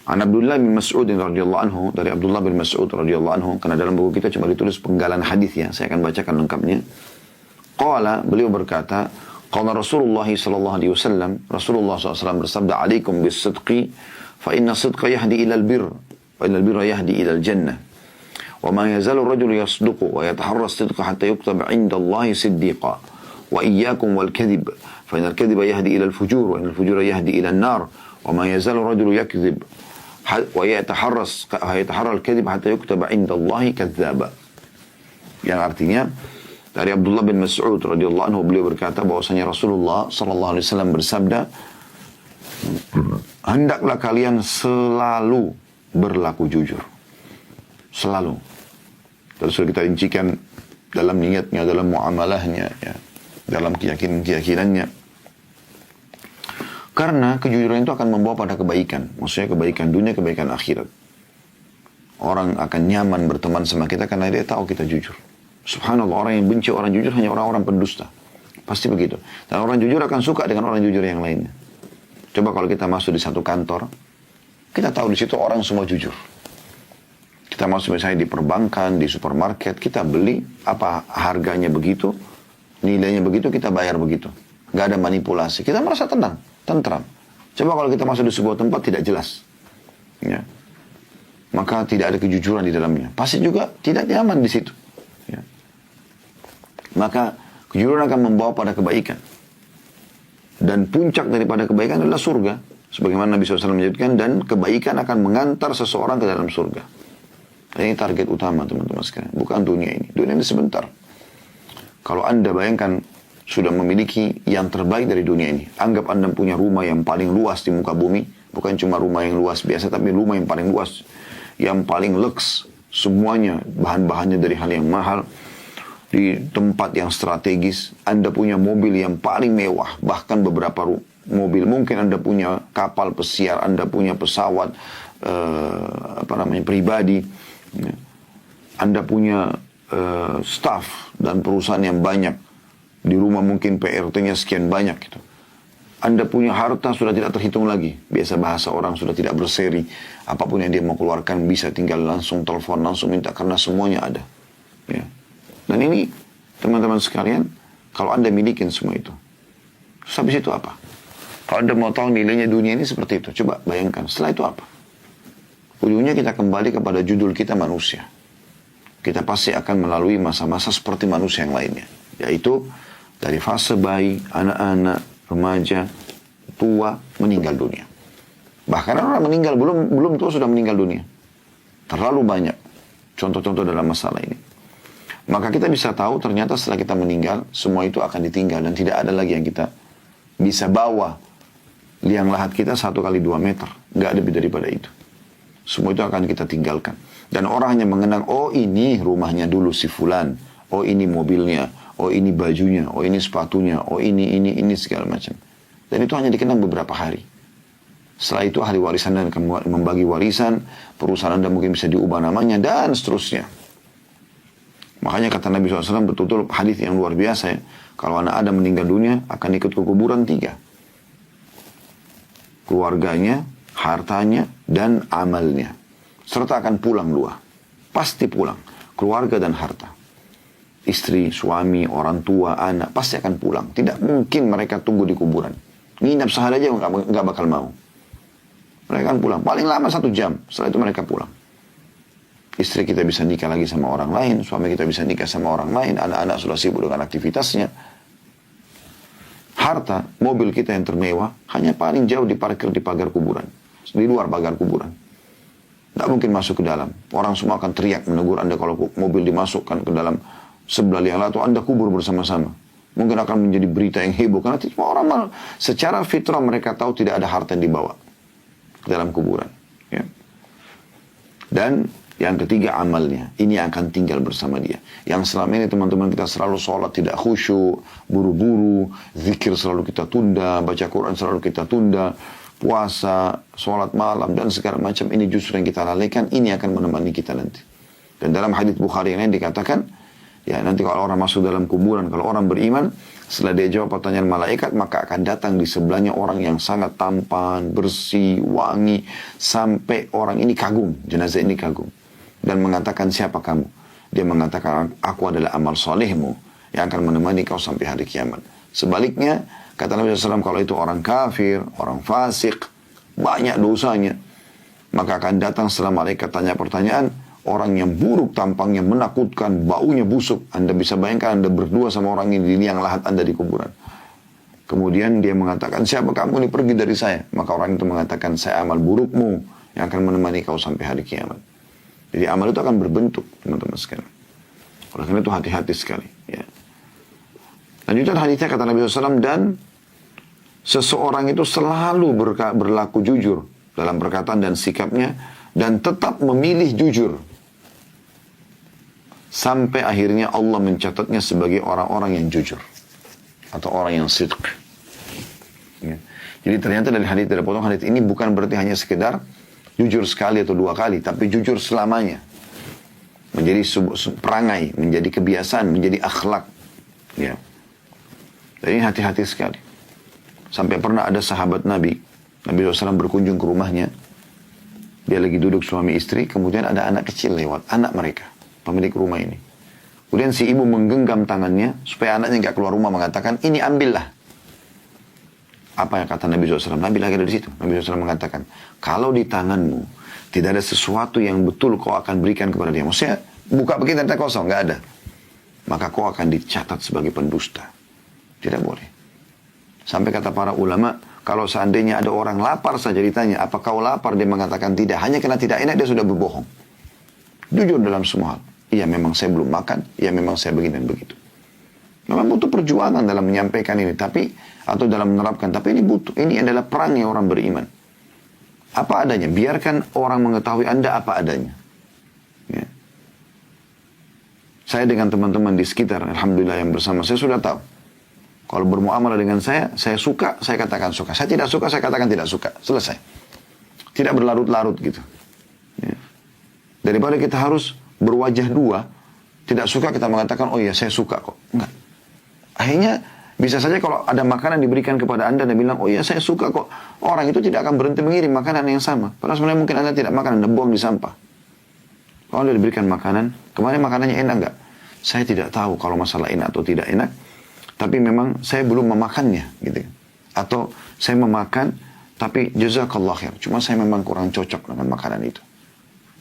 An Abdullah bin Mas'ud radhiyallahu anhu, dari Abdullah bin Mas'ud radhiyallahu anhu, karena dalam buku kita cuma ditulis penggalan hadis ya. Saya akan bacakan lengkapnya. Qala, beliau berkata, qala Rasulullah sallallahu alaihi wasallam, Rasulullah SAW bersabda, "Alaikum bis-sidqi, fa inna sidqa yahdi ila al-birr, wa inna al-birra yahdi ila al-jannah. Wa ma yazalu ar-rajulu yasduqu wa yataharra as-sidqa hatta yuktaba 'inda Allah siddiqa. Wa iyyakum wal-kadhib, fa inna al-kadhiba yahdi ila al-fujur, wa inna al-fujura yahdi ila an-nar. Wa ma yazalu ar-rajulu yakdhib wa yataharra al-kadhib hatta yuktaba 'inda Allah kadzdzaba." Yang artinya dari Abdullah bin Mas'ud radhiyallahu anhu, beliau berkata bahwasanya Rasulullah sallallahu alaihi wasallam bersabda, hendaklah kalian selalu berlaku jujur. Selalu. Terus sudah kita rincikan dalam niatnya, dalam muamalahnya, ya, dalam keyakinannya. Karena kejujuran itu akan membawa pada kebaikan. Maksudnya kebaikan dunia, kebaikan akhirat. Orang akan nyaman berteman sama kita karena dia tahu kita jujur. Subhanallah, orang yang benci orang jujur hanya orang-orang pendusta. Pasti begitu. Dan orang jujur akan suka dengan orang jujur yang lainnya. Coba kalau kita masuk di satu kantor, kita tahu di situ orang semua jujur. Kita masuk misalnya di perbankan, di supermarket, kita beli apa harganya begitu, nilainya begitu, kita bayar begitu. Gak ada manipulasi. Kita merasa tenang, tentram. Coba kalau kita masuk di sebuah tempat tidak jelas, ya, maka tidak ada kejujuran di dalamnya. Pasti juga tidak nyaman di situ. Ya. Maka kejujuran akan membawa pada kebaikan. Dan puncak daripada kebaikan adalah surga. Sebagaimana Nabi SAW menyebutkan, dan kebaikan akan mengantar seseorang ke dalam surga. Dan ini target utama teman-teman sekalian. Bukan dunia ini. Dunia ini sebentar. Kalau Anda bayangkan sudah memiliki yang terbaik dari dunia ini. Anggap Anda punya rumah yang paling luas di muka bumi. Bukan cuma rumah yang luas biasa, tapi rumah yang paling luas. Yang paling lux. Semuanya bahan-bahannya dari hal yang mahal. Di tempat yang strategis. Anda punya mobil yang paling mewah. Bahkan beberapa mobil. Mungkin Anda punya kapal pesiar. Anda punya pesawat pribadi. Anda punya staff dan perusahaan yang banyak. Di rumah mungkin PRT-nya sekian banyak gitu. Anda punya harta sudah tidak terhitung lagi. Biasa bahasa orang sudah tidak berseri. Apapun yang dia mau keluarkan bisa tinggal langsung telepon, langsung minta, karena semuanya ada. Ya. Dan ini teman-teman sekalian, kalau Anda milikin semua itu, terus habis itu apa? Kalau Anda mau tahu nilainya dunia ini seperti itu, coba bayangkan, setelah itu apa? Ujungnya kita kembali kepada judul kita manusia. Kita pasti akan melalui masa-masa seperti manusia yang lainnya. Yaitu dari fase bayi, anak-anak, remaja, tua, meninggal dunia. Bahkan orang meninggal, belum tua sudah meninggal dunia. Terlalu banyak contoh-contoh dalam masalah ini. Maka kita bisa tahu ternyata setelah kita meninggal, semua itu akan ditinggal. Dan tidak ada lagi yang kita bisa bawa. Liang lahat kita 1 kali 2 meter. Nggak lebih daripada itu. Semua itu akan kita tinggalkan. Dan orang hanya mengenang, oh ini rumahnya dulu si fulan. Oh ini mobilnya. Oh ini bajunya. Oh ini sepatunya. Oh ini segala macam. Dan itu hanya dikenang beberapa hari. Setelah itu ahli warisan dan akan membagi warisan. Perusahaan Anda mungkin bisa diubah namanya. Dan seterusnya. Makanya kata Nabi SAW betul-betul hadis yang luar biasa ya. Kalau anak Adam meninggal dunia akan ikut ke kuburan 3. Keluarganya, hartanya, dan amalnya. serta akan pulang dua. Pasti pulang. Keluarga dan harta. Istri, suami, orang tua, anak, pasti akan pulang. Tidak mungkin mereka tunggu di kuburan. Nginap sehari aja nggak bakal mau. Mereka akan pulang. Paling lama 1 jam. Setelah itu mereka pulang. Istri kita bisa nikah lagi sama orang lain. Suami kita bisa nikah sama orang lain. Anak-anak sudah sibuk dengan aktivitasnya. Harta, mobil kita yang termewah, hanya paling jauh diparkir di pagar kuburan. Di luar pagar kuburan. Tidak mungkin masuk ke dalam. Orang semua akan teriak menegur Anda kalau mobil dimasukkan ke dalam sebelah liang lain, atau Anda kubur bersama-sama. Mungkin akan menjadi berita yang heboh. Karena semua orang secara fitrah mereka tahu tidak ada harta yang dibawa ke dalam kuburan. Ya. Dan yang ketiga amalnya. Ini akan tinggal bersama dia. Yang selama ini teman-teman kita selalu sholat tidak khusyuk, buru-buru, zikir selalu kita tunda, baca Quran selalu kita tunda, puasa, sholat malam, dan segala macam ini justru yang kita lalaikan, ini akan menemani kita nanti. Dan dalam hadits Bukhari yang lain dikatakan, ya nanti kalau orang masuk dalam kuburan, kalau orang beriman, setelah dia jawab pertanyaan malaikat, maka akan datang di sebelahnya orang yang sangat tampan, bersih, wangi, sampai orang ini kagum, jenazah ini kagum. Dan mengatakan, siapa kamu? Dia mengatakan, aku adalah amal solehmu yang akan menemani kau sampai hari kiamat. Sebaliknya, kata Nabi SAW, kalau itu orang kafir, orang fasik, banyak dosanya, maka akan datang setelah malaikat tanya pertanyaan, orang yang buruk tampangnya, menakutkan, baunya busuk. Anda bisa bayangkan Anda berdua sama orang ini di liang lahat Anda di kuburan. Kemudian dia mengatakan, siapa kamu ini, pergi dari saya. Maka orang itu mengatakan, saya amal burukmu yang akan menemani kau sampai hari kiamat. Jadi amal itu akan berbentuk, teman-teman sekalian. Oleh karena itu hati-hati sekali. Ya. Lanjutan hadisnya kata Nabi SAW, dan seseorang itu selalu berlaku jujur dalam perkataan dan sikapnya, dan tetap memilih jujur. Sampai akhirnya Allah mencatatnya sebagai orang-orang yang jujur. Atau orang yang sidq. Ya. Jadi ternyata dari hadis, dari potong hadis ini bukan berarti hanya sekedar jujur sekali atau 2 kali, tapi jujur selamanya. Menjadi perangai, menjadi kebiasaan, menjadi akhlak. Ya. Dan ini hati-hati sekali. Sampai pernah ada sahabat Nabi SAW berkunjung ke rumahnya. Dia lagi duduk suami istri, kemudian ada anak kecil lewat, anak mereka, pemilik rumah ini. Kemudian si ibu menggenggam tangannya, supaya anaknya nggak keluar rumah, mengatakan, ini ambillah. Apa yang kata Nabi SAW? Nabi lagi dari situ. Nabi SAW mengatakan, kalau di tanganmu tidak ada sesuatu yang betul kau akan berikan kepada dia. Maksudnya, buka begitu ternyata kosong, nggak ada. Maka kau akan dicatat sebagai pendusta. Tidak boleh. Sampai kata para ulama, kalau seandainya ada orang lapar saja ditanya, apa kau lapar? Dia mengatakan tidak. Hanya karena tidak enak dia sudah berbohong. Jujur dalam semua hal. Iya memang saya belum makan. Iya memang saya begini dan begitu. Memang butuh perjuangan dalam menyampaikan ini. Atau dalam menerapkan. Tapi ini butuh. Ini adalah perangnya orang beriman. Apa adanya. Biarkan orang mengetahui Anda apa adanya. Ya. Saya dengan teman-teman di sekitar, alhamdulillah yang bersama, saya sudah tahu. Kalau bermuamalah dengan saya suka, saya katakan suka. Saya tidak suka, saya katakan tidak suka. Selesai. Tidak berlarut-larut gitu. Ya. Daripada kita harus berwajah dua, tidak suka kita mengatakan, oh iya saya suka kok. Enggak. Akhirnya, bisa saja kalau ada makanan diberikan kepada Anda dan bilang, oh iya saya suka kok. Orang itu tidak akan berhenti mengirim makanan yang sama. Padahal sebenarnya mungkin Anda tidak makan, Anda buang di sampah. Kalau Anda diberikan makanan, kemarin makanannya enak enggak? Saya tidak tahu kalau masalah enak atau tidak enak. Tapi memang saya belum memakannya. Gitu. Atau saya memakan, tapi jazakallah khair. Cuma saya memang kurang cocok dengan makanan itu.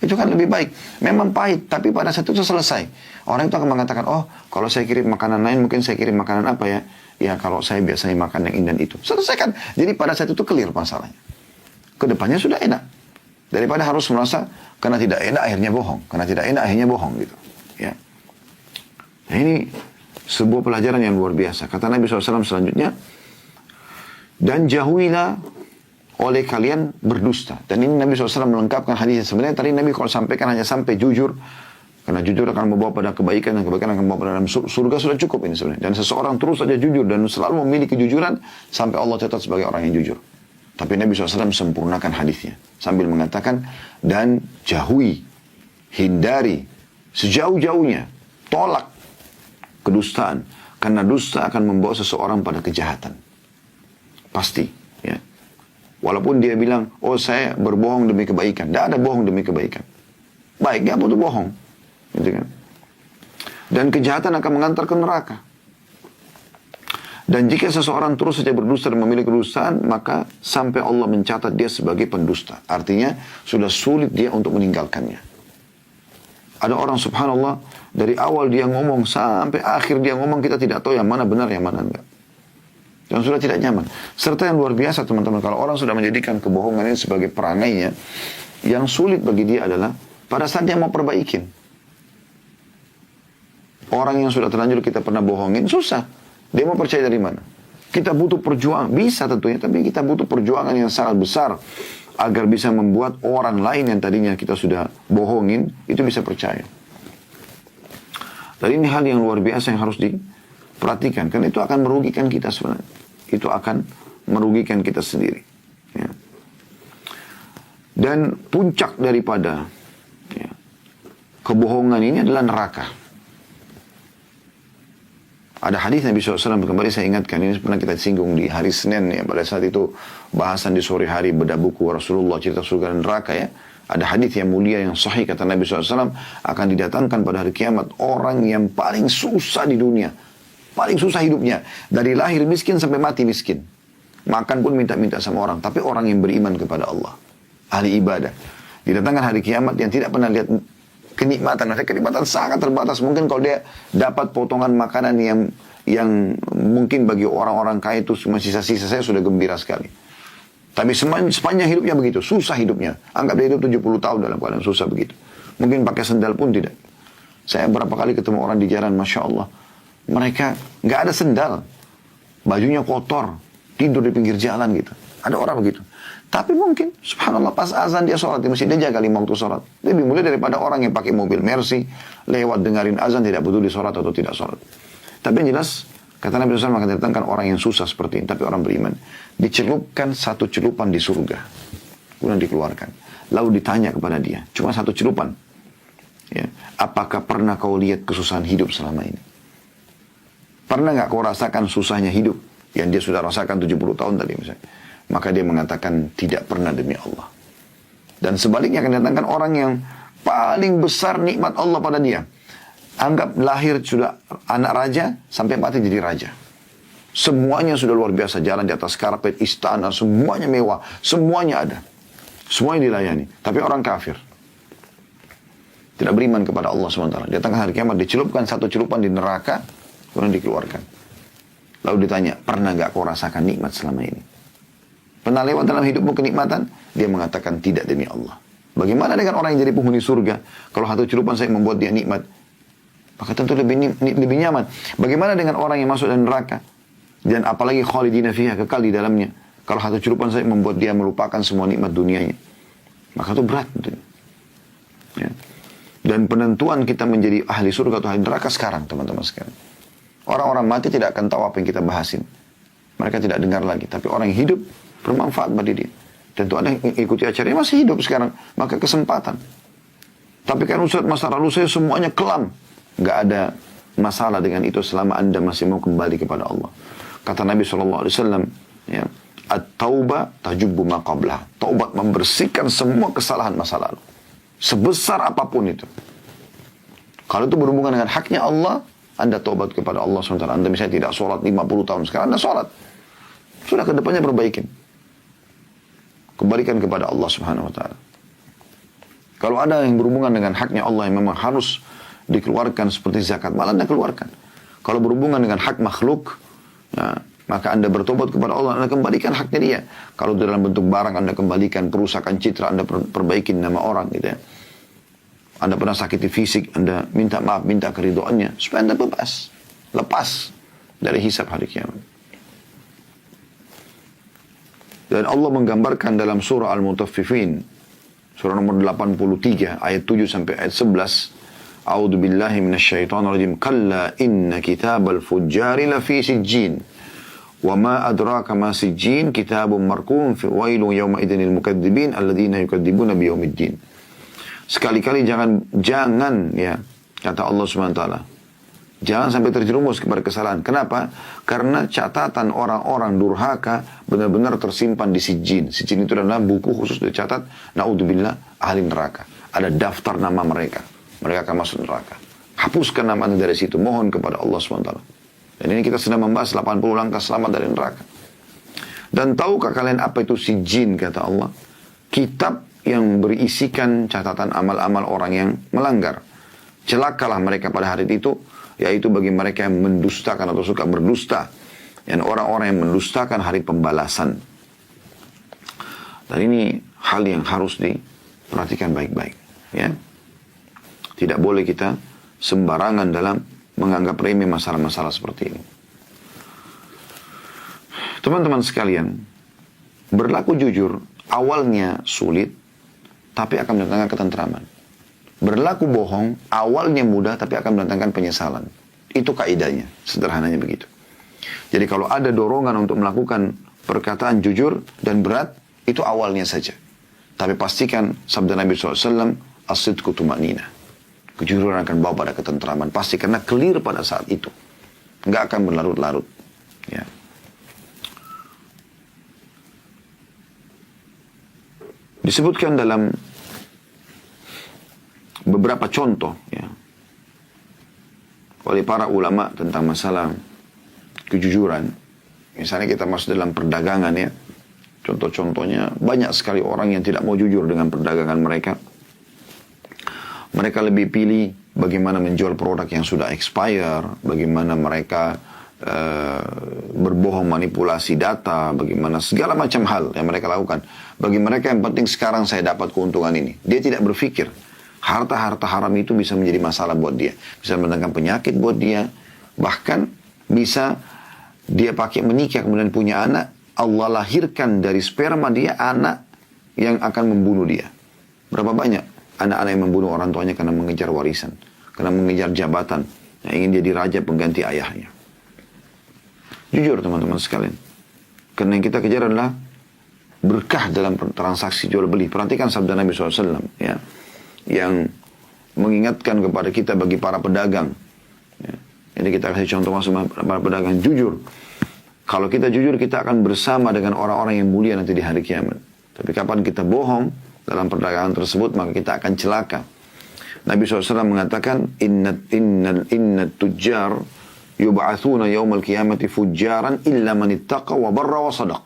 Itu kan lebih baik. Memang pahit, tapi pada saat itu selesai. Orang itu akan mengatakan, oh kalau saya kirim makanan lain, mungkin saya kirim makanan apa ya? Ya kalau saya biasanya makan yang ini dan itu. Selesai kan? Jadi pada saat itu clear masalahnya. Kedepannya sudah enak. Daripada harus merasa, karena tidak enak akhirnya bohong. Karena tidak enak akhirnya bohong gitu. Ya. Nah ini sebuah pelajaran yang luar biasa. Kata Nabi SAW selanjutnya, dan jauhilah oleh kalian berdusta. Dan ini Nabi SAW melengkapkan hadisnya. Sebenarnya tadi Nabi kalau sampaikan hanya sampai jujur. Karena jujur akan membawa pada kebaikan, dan kebaikan akan membawa pada dalam surga, sudah cukup ini sebenarnya. Dan seseorang terus saja jujur dan selalu memiliki kejujuran sampai Allah catat sebagai orang yang jujur. Tapi Nabi SAW sempurnakan hadisnya sambil mengatakan, dan jauhi, hindari sejauh-jauhnya, tolak kedustaan. Karena dusta akan membawa seseorang pada kejahatan. Pasti. Ya. Walaupun dia bilang, oh saya berbohong demi kebaikan. Tidak ada bohong demi kebaikan. baik, nggak butuh bohong. Gitu kan. Dan kejahatan akan mengantar ke neraka. Dan jika seseorang terus saja berdusta dan memiliki kedustaan, maka sampai Allah mencatat dia sebagai pendusta. Artinya sudah sulit dia untuk meninggalkannya. Ada orang subhanallah, dari awal dia ngomong sampai akhir dia ngomong, kita tidak tahu yang mana benar, yang mana enggak. Dan sudah tidak nyaman. Serta yang luar biasa teman-teman, kalau orang sudah menjadikan kebohongan ini sebagai perangainya, yang sulit bagi dia adalah pada saat dia mau perbaikin. Orang yang sudah terlanjur kita pernah bohongin, susah. Dia mau percaya dari mana? Kita butuh perjuangan, bisa tentunya, tapi kita butuh perjuangan yang sangat besar agar bisa membuat orang lain yang tadinya kita sudah bohongin, itu bisa percaya. Dan ini hal yang luar biasa yang harus diperhatikan, karena itu akan merugikan kita sebenarnya. Itu akan merugikan kita sendiri. Ya. Dan puncak daripada kebohongan ini adalah neraka. Ada hadis Nabi SAW, kembali saya ingatkan, ini pernah kita singgung di hari Senin ya, pada saat itu bahasan di sore hari bedah buku Rasulullah cerita surga dan neraka ya. Ada hadis yang mulia yang sahih kata Nabi SAW, akan didatangkan pada hari kiamat orang yang paling susah di dunia, paling susah hidupnya, dari lahir miskin sampai mati miskin, makan pun minta-minta sama orang, tapi orang yang beriman kepada Allah, ahli ibadah, didatangkan hari kiamat yang tidak pernah lihat kenikmatan. Maksudnya kenikmatan sangat terbatas. Mungkin kalau dia dapat potongan makanan yang mungkin bagi orang-orang kaya itu cuma sisa-sisa, saya sudah gembira sekali. Tapi sepanjang hidupnya begitu, susah hidupnya. Anggap dia hidup 70 tahun dalam keadaan susah begitu. Mungkin pakai sendal pun tidak. Saya berapa kali ketemu orang di jalan, Masya Allah, mereka nggak ada sendal, bajunya kotor, tidur di pinggir jalan gitu. Ada orang begitu. Tapi mungkin, subhanallah, pas azan dia sholat di masjid, dia jaga 5 waktu sholat. Lebih mulia daripada orang yang pakai mobil Mercy, lewat dengarin azan, tidak peduli sholat atau tidak sholat. Tapi yang jelas, kata Nabi SAW akan datangkan orang yang susah seperti ini, tapi orang beriman. Dicelupkan satu celupan di surga. Kemudian dikeluarkan. Lalu ditanya kepada dia, cuma satu celupan. Ya, apakah pernah kau lihat kesusahan hidup selama ini? Pernah nggak kau rasakan susahnya hidup? Yang dia sudah rasakan 70 tahun tadi misalnya. Maka dia mengatakan tidak pernah demi Allah. Dan sebaliknya akan datangkan orang yang paling besar nikmat Allah pada dia. Anggap lahir sudah anak raja sampai mati jadi raja. Semuanya sudah luar biasa, jalan di atas karpet, istana, semuanya mewah, semuanya ada. Semuanya dilayani. Tapi orang kafir, tidak beriman kepada Allah SWT. Datangkan hari kiamat, dicelupkan satu celupan di neraka, kemudian dikeluarkan. Lalu ditanya, pernah gak kau rasakan nikmat selama ini? Pernah lewat dalam hidupmu kenikmatan? Dia mengatakan tidak demi Allah. Bagaimana dengan orang yang jadi penghuni surga? Kalau satu celupan saya membuat dia nikmat, maka tentu lebih nyaman. Bagaimana dengan orang yang masuk dalam neraka? Dan apalagi khalidina fiha, kekal di dalamnya. Kalau satu celupan saya membuat dia melupakan semua nikmat dunianya, maka itu berat. Ya. Dan penentuan kita menjadi ahli surga atau ahli neraka sekarang, teman-teman sekalian. Orang-orang mati tidak akan tahu apa yang kita bahasin. Mereka tidak dengar lagi. Tapi orang yang hidup bermanfaat bagi dia. Tentu ada yang ikuti acaranya masih hidup sekarang, maka kesempatan. Tapi kan Ustaz, masa lalu saya semuanya kelam. Gak ada masalah dengan itu selama anda masih mau kembali kepada Allah. Kata Nabi SAW, ya, at-taubah tajubbu ma qablah. Taubat membersihkan semua kesalahan masa lalu, sebesar apapun itu. Kalau itu berhubungan dengan haknya Allah, anda taubat kepada Allah SWT. Anda misalnya tidak sholat 50 tahun, sekarang anda sholat. Sudah kedepannya perbaikin. Kembalikan kepada Allah Subhanahu Wa Taala. Kalau ada yang berhubungan dengan haknya Allah yang memang harus dikeluarkan seperti zakat, malah anda keluarkan. Kalau berhubungan dengan hak makhluk, ya, maka anda bertobat kepada Allah, anda kembalikan haknya dia. Kalau dalam bentuk barang, anda kembalikan. Perusakan citra, anda perbaikin nama orang gitu ya. Anda pernah sakiti fisik, anda minta maaf, minta keridoannya, supaya anda bebas, lepas dari hisab hari kiamat. Dan Allah menggambarkan dalam surah Al-Mutaffifin, surah nomor 83, ayat 7 sampai ayat 11. A'udzu billahi minasyaitonir rajim. Kalla inna kitabal fujjari lafi sijjin. Wa ma adraka ma sijjin, kitabun marqum fi wailun yawma idzin lil mukadzibin alladzina yukadzibuna biyaumiddin. Sekali-kali jangan ya, kata Allah Subhanahu wa taala, jangan sampai terjerumus kepada kesalahan. Kenapa? Karena catatan orang-orang durhaka benar-benar tersimpan di sijjin. Sijjin itu adalah buku khusus dicatat, naudzubillah, ahli neraka. ada daftar nama mereka. Mereka akan masuk neraka. Hapuskan nama anda dari situ. Mohon kepada Allah SWT. Dan ini kita sedang membahas 80 langkah selamat dari neraka. Dan tahukah kalian apa itu sijjin, kata Allah? Kitab yang berisikan catatan amal-amal orang yang melanggar. Celakalah mereka pada hari itu, yaitu bagi mereka yang mendustakan atau suka berdusta. Dan orang-orang yang mendustakan hari pembalasan. Dan ini hal yang harus diperhatikan baik-baik. Ya. Tidak boleh kita sembarangan dalam menganggap remeh masalah-masalah seperti ini. Teman-teman sekalian, berlaku jujur awalnya sulit, tapi akan mendatangkan ketentraman. Berlaku bohong awalnya mudah, tapi akan mendatangkan penyesalan. Itu kaidahnya, sederhananya begitu. Jadi kalau ada dorongan untuk melakukan perkataan jujur dan berat, itu awalnya saja. Tapi pastikan sabda Nabi SAW, as-sidqu tuma'ninah. Kejujuran akan bawa pada ketentraman. Pasti karena clear pada saat itu. Nggak akan berlarut-larut. Ya. Disebutkan dalam beberapa contoh ya, oleh para ulama tentang masalah kejujuran. Misalnya kita masuk dalam perdagangan ya. Contoh-contohnya banyak sekali orang yang tidak mau jujur dengan perdagangan mereka. Mereka lebih pilih bagaimana menjual produk yang sudah expire, bagaimana mereka berbohong manipulasi data, bagaimana segala macam hal yang mereka lakukan. Bagi mereka yang penting sekarang saya dapat keuntungan ini. Dia tidak berpikir harta-harta haram itu bisa menjadi masalah buat dia. Bisa mendatangkan penyakit buat dia. Bahkan bisa dia pakai menikah kemudian punya anak. Allah lahirkan dari sperma dia anak yang akan membunuh dia. Berapa banyak anak-anak yang membunuh orang tuanya karena mengejar warisan. Karena mengejar jabatan. Yang ingin jadi raja pengganti ayahnya. Jujur teman-teman sekalian. Karena yang kita kejar adalah berkah dalam transaksi jual beli. Perhatikan sabda Nabi SAW. Ya, yang mengingatkan kepada kita bagi para pedagang. Ya, jadi kita kasih contoh masuk para pedagang. Jujur. Kalau kita jujur, kita akan bersama dengan orang-orang yang mulia nanti di hari kiamat. Tapi kapan kita bohong dalam perdagangan tersebut, maka kita akan celaka. Nabi SAW mengatakan, Inna tujjar yub'athuna yawmal qiyamati fujjaran illa man ittaqa wa barra wa sadaq.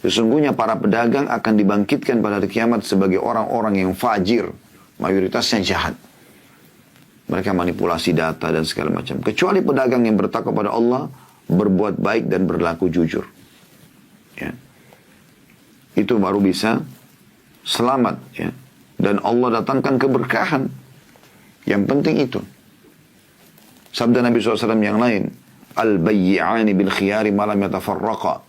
Sesungguhnya para pedagang akan dibangkitkan pada hari kiamat sebagai orang-orang yang fajir, mayoritasnya jahat. Mereka manipulasi data dan segala macam. Kecuali pedagang yang bertakwa pada Allah, berbuat baik dan berlaku jujur. Ya. Itu baru bisa selamat. Ya. Dan Allah datangkan keberkahan. Yang penting itu. Sabda Nabi SAW yang lain, Al-bayyi'ani bil khiyari malam yatafarraqa.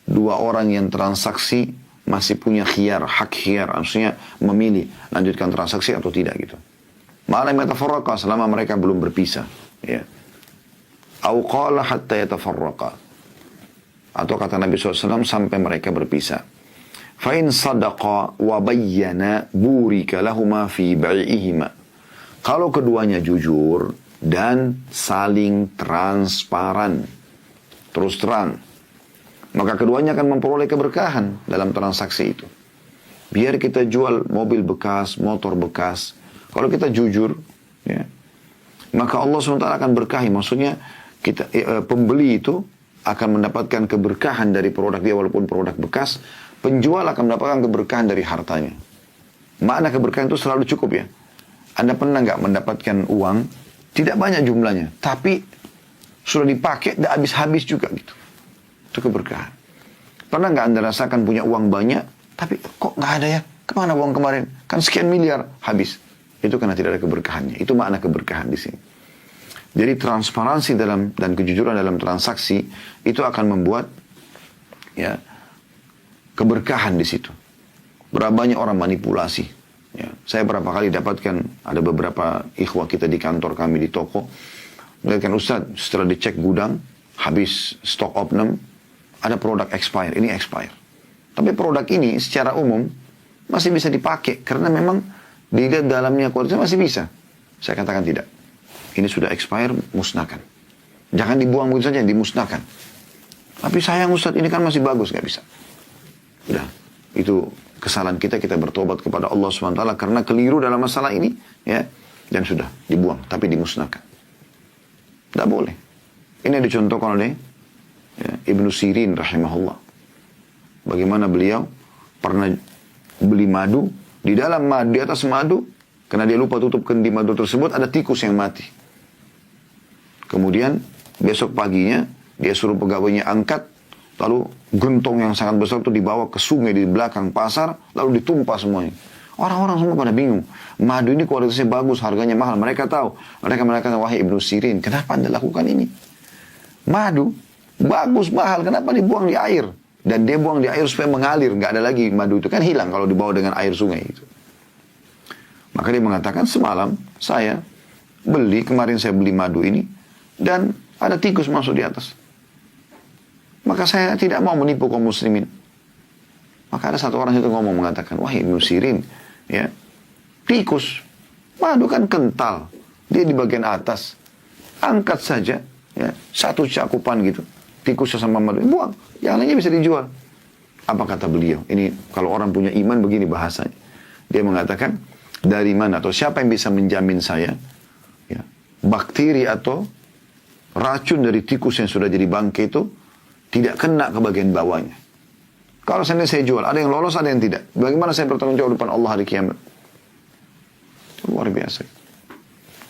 Dua orang yang transaksi masih punya khiyar, hak khiyar. Maksudnya memilih lanjutkan transaksi atau tidak gitu. Malam yatafarraqa selama mereka belum berpisah. Ya. Au qala hatta yatafarraqa. Atau kata Nabi SAW sampai mereka berpisah. Fa in sadaqa wa bayyana burika lahuma fi bai'ihima. Kalau keduanya jujur dan saling transparan, terus terang, maka keduanya akan memperoleh keberkahan dalam transaksi itu. Biar kita jual mobil bekas, motor bekas, kalau kita jujur, ya, maka Allah SWT akan berkahi. Maksudnya kita pembeli itu akan mendapatkan keberkahan dari produk dia walaupun produk bekas. Penjual akan mendapatkan keberkahan dari hartanya. Makna keberkahan itu selalu cukup ya. Anda pernah nggak mendapatkan uang, tidak banyak jumlahnya, tapi sudah dipakai, tidak habis-habis juga gitu. Itu keberkahan. Pernah nggak Anda rasakan punya uang banyak, tapi kok nggak ada ya? Kemana uang kemarin? Kan sekian miliar, habis. Itu karena tidak ada keberkahannya. Itu makna keberkahan di sini. Jadi transparansi dan kejujuran dalam transaksi itu akan membuat ya keberkahan di situ. Berapa banyak orang manipulasi. Ya, saya berapa kali dapatkan ada beberapa ikhwah kita di kantor kami di toko. Melihatkan Ustaz, setelah dicek gudang, habis stok opnum, ada produk expire, ini expire. Tapi produk ini secara umum masih bisa dipakai karena memang dilihat dalamnya kualitasnya masih bisa. Saya katakan tidak. Ini sudah expire, musnahkan. Jangan dibuang begitu saja, dimusnahkan. Tapi sayang Ustaz, ini kan masih bagus, nggak bisa. Udah, itu kesalahan kita, kita bertobat kepada Allah SWT karena keliru dalam masalah ini, ya, dan sudah dibuang, tapi dimusnahkan. Tidak boleh. Ini dicontohkan oleh ya, Ibnu Sirin rahimahullah. Bagaimana beliau pernah beli madu, di dalam madu, di atas madu, karena dia lupa tutup kendi madu tersebut, ada tikus yang mati. Kemudian besok paginya dia suruh pegawainya angkat, lalu gentong yang sangat besar itu dibawa ke sungai di belakang pasar, lalu ditumpah semuanya. Orang-orang semua pada bingung. Madu ini kualitasnya bagus, harganya mahal. Mereka tahu. Mereka mengatakan, wahai Ibnu Sirin, kenapa Anda lakukan ini? Madu bagus, mahal, kenapa dibuang di air? Dan dia buang di air supaya mengalir, nggak ada lagi madu itu kan hilang kalau dibawa dengan air sungai itu. Maka dia mengatakan, semalam kemarin saya beli madu ini, dan ada tikus masuk di atas. Maka saya tidak mau menipu kaum muslimin. Maka ada satu orang itu mengatakan, wahai Ibnu Sirin, ya, tikus, madu kan kental, dia di bagian atas, angkat saja, ya, satu cakupan gitu, tikusnya sama madu, buang, yang lainnya bisa dijual. Apa kata beliau? Ini kalau orang punya iman begini bahasanya. Dia mengatakan, dari mana atau siapa yang bisa menjamin saya, ya, bakteri atau racun dari tikus yang sudah jadi bangkai itu tidak kena ke bagian bawahnya. Kalau saya jual, ada yang lolos, ada yang tidak. Bagaimana saya bertanggung jawab depan Allah hari kiamat? Luar biasa.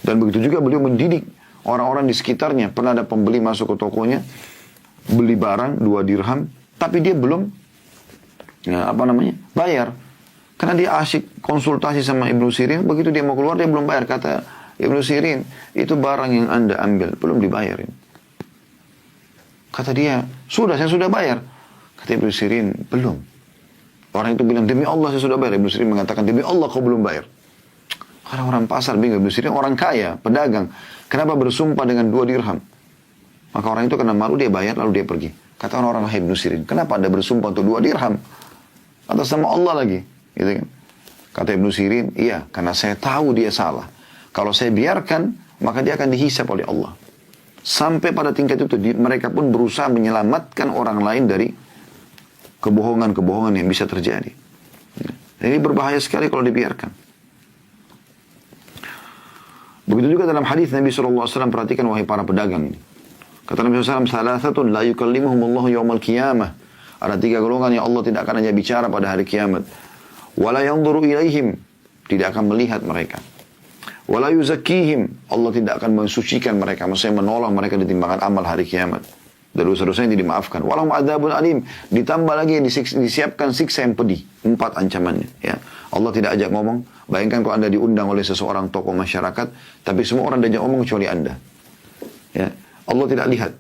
Dan begitu juga beliau mendidik orang-orang di sekitarnya. Pernah ada pembeli masuk ke tokonya, beli barang 2 dirham, tapi dia belum bayar. Karena dia asyik konsultasi sama Ibnu Sirin, begitu dia mau keluar dia belum bayar. Kata Ibnu Sirin, itu barang yang Anda ambil, belum dibayarin. Kata dia, saya sudah bayar. Kata Ibnu Sirin, belum. Orang itu bilang, demi Allah saya sudah bayar. Ibnu Sirin mengatakan, demi Allah kau belum bayar. Orang-orang pasar bingung. Ibnu Sirin orang kaya, pedagang. Kenapa bersumpah dengan 2 dirham? Maka orang itu kena malu, dia bayar, lalu dia pergi. Kata orang-orang, Ibnu Sirin, kenapa Anda bersumpah untuk 2 dirham? Atas nama Allah lagi. Gitu kan? Kata Ibnu Sirin, iya, karena saya tahu dia salah. Kalau saya biarkan, maka dia akan dihisap oleh Allah. Sampai pada tingkat itu, mereka pun berusaha menyelamatkan orang lain dari kebohongan-kebohongan yang bisa terjadi. Ini berbahaya sekali kalau dibiarkan. Begitu juga dalam hadis Nabi SAW, perhatikan wahai para pedagang ini. Kata Nabi SAW, salasatun la yukallimuhumullahu yawmal qiyamah. Ada 3 golongan yang Allah tidak akan hanya bicara pada hari kiamat. Wala yanzuru ilaihim, tidak akan melihat mereka. Wala yuzakkihim, Allah tidak akan mensucikan mereka, maksudnya menolong mereka di timbangan amal hari kiamat. Dan dosa-dosanya tidak dimaafkan. Walahum adzabun alim, ditambah lagi disiapkan siksa yang pedih. 4 ancamannya. Ya. Allah tidak ajak ngomong. Bayangkan kalau Anda diundang oleh seseorang tokoh masyarakat, tapi semua orang diajak ngomong kecuali Anda. Ya. Allah tidak lihat,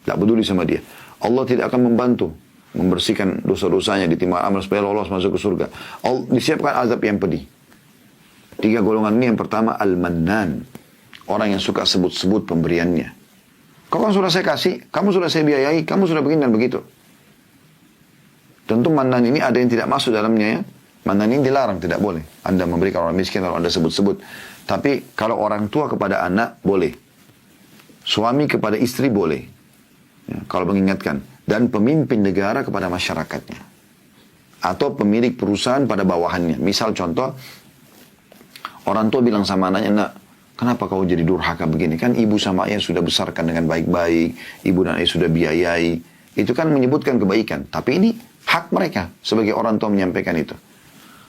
tidak peduli sama dia. Allah tidak akan membantu membersihkan dosa-dosanya di timbangan amal supaya lolos masuk ke surga. Disiapkan azab yang pedih. 3 golongan ini, yang pertama al-mannan, orang yang suka sebut-sebut pemberiannya. Kau kan sudah saya kasih, kamu sudah saya biayai, kamu sudah begini dan begitu. Tentu mannan ini ada yang tidak masuk dalamnya ya. Mannan ini dilarang, tidak boleh. Anda memberikan orang miskin kalau Anda sebut-sebut. Tapi kalau orang tua kepada anak, boleh. Suami kepada istri, boleh. Ya, kalau mengingatkan. Dan pemimpin negara kepada masyarakatnya. Atau pemilik perusahaan pada bawahannya. Misal contoh, orang tua bilang sama anaknya, nak, kenapa kau jadi durhaka begini? Kan ibu sama ayah sudah besarkan dengan baik-baik. Ibu dan ayah sudah biayai. Itu kan menyebutkan kebaikan. Tapi ini hak mereka sebagai orang tua menyampaikan itu.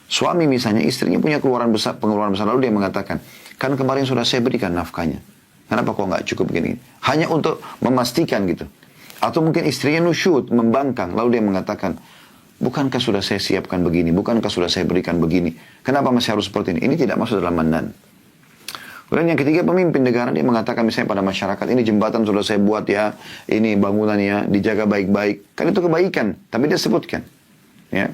Suami misalnya, istrinya punya pengeluaran besar. Lalu dia mengatakan, kan kemarin sudah saya berikan nafkahnya. Kenapa kau nggak cukup begini? Hanya untuk memastikan gitu. Atau mungkin istrinya nusyud, membangkang. Lalu dia mengatakan, bukankah sudah saya siapkan begini? Bukankah sudah saya berikan begini? Kenapa masih harus seperti ini? Ini tidak masuk dalam mannan. Kemudian yang ketiga, pemimpin negara, dia mengatakan misalnya pada masyarakat, ini jembatan sudah saya buat ya, ini bangunan ya, dijaga baik-baik. Kan itu kebaikan, tapi dia sebutkan. Ya.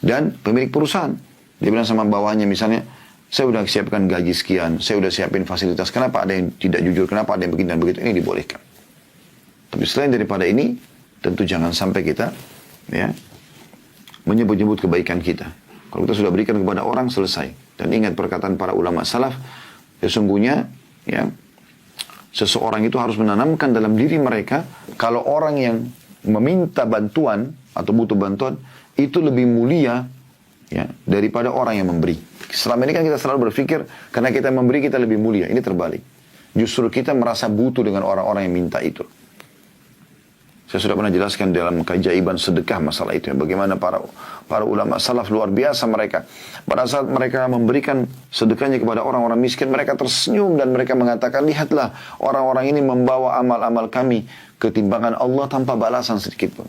Dan pemilik perusahaan, dia bilang sama bawahnya misalnya, saya sudah siapkan gaji sekian, saya sudah siapin fasilitas, kenapa ada yang tidak jujur, kenapa ada yang begini dan begitu, ini dibolehkan. Tapi selain daripada ini, tentu jangan sampai kita ya menyebut-nyebut kebaikan kita. Kalau kita sudah berikan kepada orang, selesai. Dan ingat perkataan para ulama salaf, sesungguhnya ya seseorang itu harus menanamkan dalam diri mereka, kalau orang yang meminta bantuan atau butuh bantuan, itu lebih mulia ya, daripada orang yang memberi. Selama ini kan kita selalu berpikir karena kita memberi kita lebih mulia. Ini terbalik. Justru kita merasa butuh dengan orang-orang yang minta itu. Saya sudah pernah jelaskan dalam keajaiban sedekah masalah itu. Ya. Bagaimana para ulama salaf luar biasa mereka. Pada saat mereka memberikan sedekahnya kepada orang-orang miskin, mereka tersenyum dan mereka mengatakan, lihatlah orang-orang ini membawa amal-amal kami ke timbangan Allah tanpa balasan sedikit pun.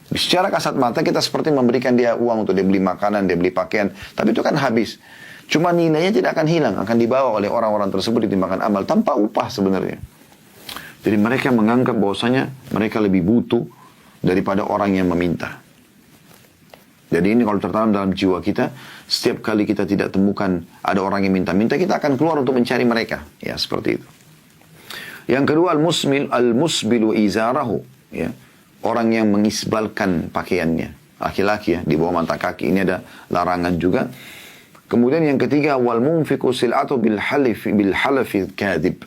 Secara kasat mata kita seperti memberikan dia uang untuk dia beli makanan, dia beli pakaian. Tapi itu kan habis. Cuma nilainya tidak akan hilang. Akan dibawa oleh orang-orang tersebut di timbangan amal. Tanpa upah sebenarnya. Jadi mereka menganggap bahwasanya mereka lebih butuh daripada orang yang meminta. Jadi ini kalau tertanam dalam jiwa kita. Setiap kali kita tidak temukan ada orang yang minta-minta, kita akan keluar untuk mencari mereka. Ya seperti itu. Yang kedua al-musbilu izarahu. Ya. Orang yang mengisbalkan pakaiannya. Laki-laki ya, di bawah mata kaki. Ini ada larangan juga. Kemudian yang ketiga, wal munfiqu sil'atu bil halafi kadhib.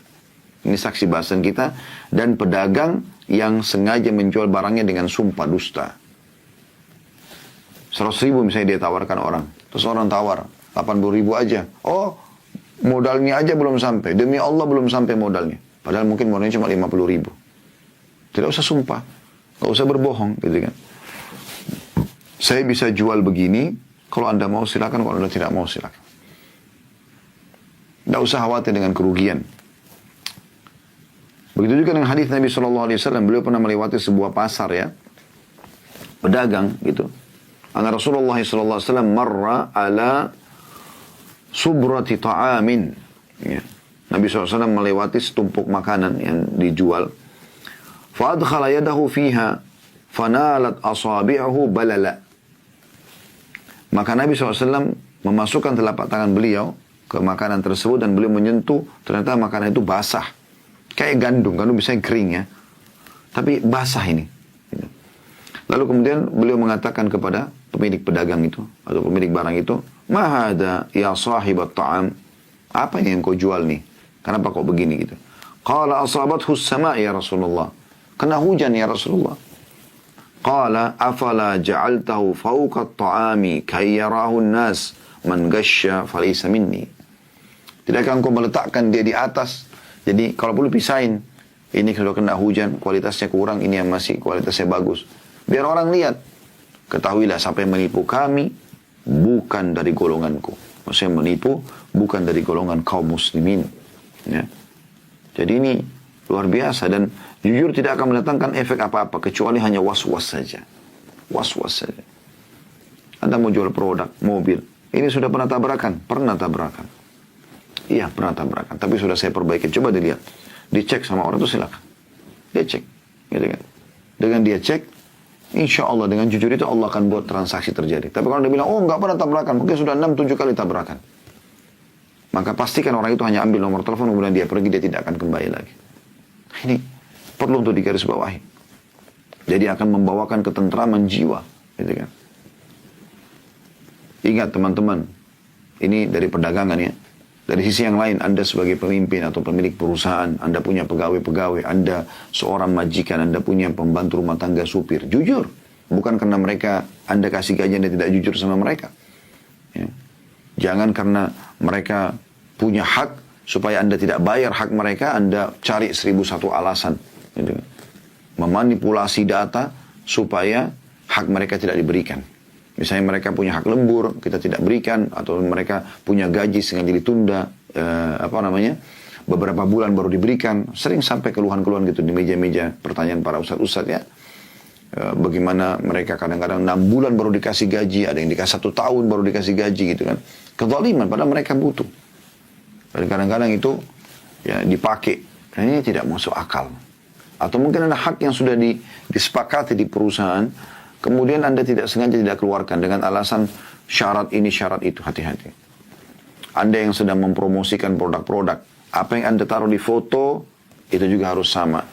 Ini saksi bahasan kita. Dan pedagang yang sengaja menjual barangnya dengan sumpah dusta. 100.000 misalnya dia tawarkan orang. Terus orang tawar, 80.000 aja. Oh, modalnya aja belum sampai. Demi Allah belum sampai modalnya. Padahal mungkin modalnya cuma 50.000. Tidak usah sumpah. Gak usah berbohong gitu kan. Saya bisa jual begini, kalau anda mau silakan, kalau anda tidak mau silakan. Tidak usah khawatir dengan kerugian. Begitu juga dengan hadis Nabi SAW, beliau pernah melewati sebuah pasar ya, pedagang gitu. Anna Rasulullah SAW marra ala subrati ta'amin. Ya. Nabi SAW melewati setumpuk makanan yang dijual. فَأَدْخَلَ يَدَهُ فِيهَا فَنَالَتْ أَصَابِعُهُ بَلَلَ. Maka Nabi SAW memasukkan telapak tangan beliau ke makanan tersebut dan beliau menyentuh, ternyata makanan itu basah. Kayak gandum biasanya kering ya. Tapi basah ini. Lalu kemudian beliau mengatakan kepada pemilik pedagang itu, atau pemilik barang itu, "Ma hada ya sahibat ta'am?" Apa yang kau jual nih? Kenapa kok begini gitu? Qala asabathu as-sama' ya Rasulullah. Kena hujan ya Rasulullah. Qala afala ja'altahu fawqa at-ta'ami kay yarahu an-nas man ghasya falaysa minni. Tidakkah engkau meletakkan dia di atas? Jadi kalau perlu pisahin. Ini kalau kena hujan kualitasnya kurang, ini yang masih kualitasnya bagus. Biar orang lihat. Ketahuilah siapa yang menipu kami bukan dari golonganku. Maksudnya menipu bukan dari golongan kaum muslimin. Ya. Jadi ini luar biasa dan jujur tidak akan mendatangkan efek apa-apa kecuali hanya was-was saja. Was-was saja. Anda mau jual produk, mobil. Ini sudah pernah tabrakan? Pernah tabrakan. Iya, pernah tabrakan. Tapi sudah saya perbaiki. Coba dilihat. Dicek sama orang itu silakan. Dia cek. Gitu kan. Dengan dia cek, insya Allah dengan jujur itu Allah akan buat transaksi terjadi. Tapi kalau dia bilang, oh nggak pernah tabrakan. Mungkin sudah 6-7 kali tabrakan. Maka pastikan orang itu hanya ambil nomor telepon, kemudian dia pergi, dia tidak akan kembali lagi. Ini perlu untuk digarisbawahi. Jadi akan membawakan ketentraman jiwa. Gitu kan. Ingat teman-teman, ini dari perdagangan ya. Dari sisi yang lain, Anda sebagai pemimpin atau pemilik perusahaan, Anda punya pegawai-pegawai, Anda seorang majikan, Anda punya pembantu rumah tangga supir. Jujur. Bukan karena mereka, Anda kasih gaji, Anda tidak jujur sama mereka. Ya. Jangan karena mereka punya hak, supaya Anda tidak bayar hak mereka, Anda cari 1001 alasan. Gitu. Memanipulasi data, supaya hak mereka tidak diberikan. Misalnya mereka punya hak lembur, kita tidak berikan, atau mereka punya gaji sengaja ditunda, beberapa bulan baru diberikan. Sering sampai keluhan-keluhan gitu di meja-meja pertanyaan para ustadz-ustadz ya. Bagaimana mereka kadang-kadang 6 bulan baru dikasih gaji, ada yang dikasih 1 tahun baru dikasih gaji gitu kan. Kezaliman, padahal mereka butuh. Dan kadang-kadang itu ya dipakai. Dan ini tidak masuk akal. Atau mungkin ada hak yang sudah disepakati di perusahaan, kemudian Anda tidak sengaja tidak keluarkan dengan alasan syarat ini, syarat itu. Hati-hati. Anda yang sedang mempromosikan produk-produk, apa yang Anda taruh di foto, itu juga harus sama.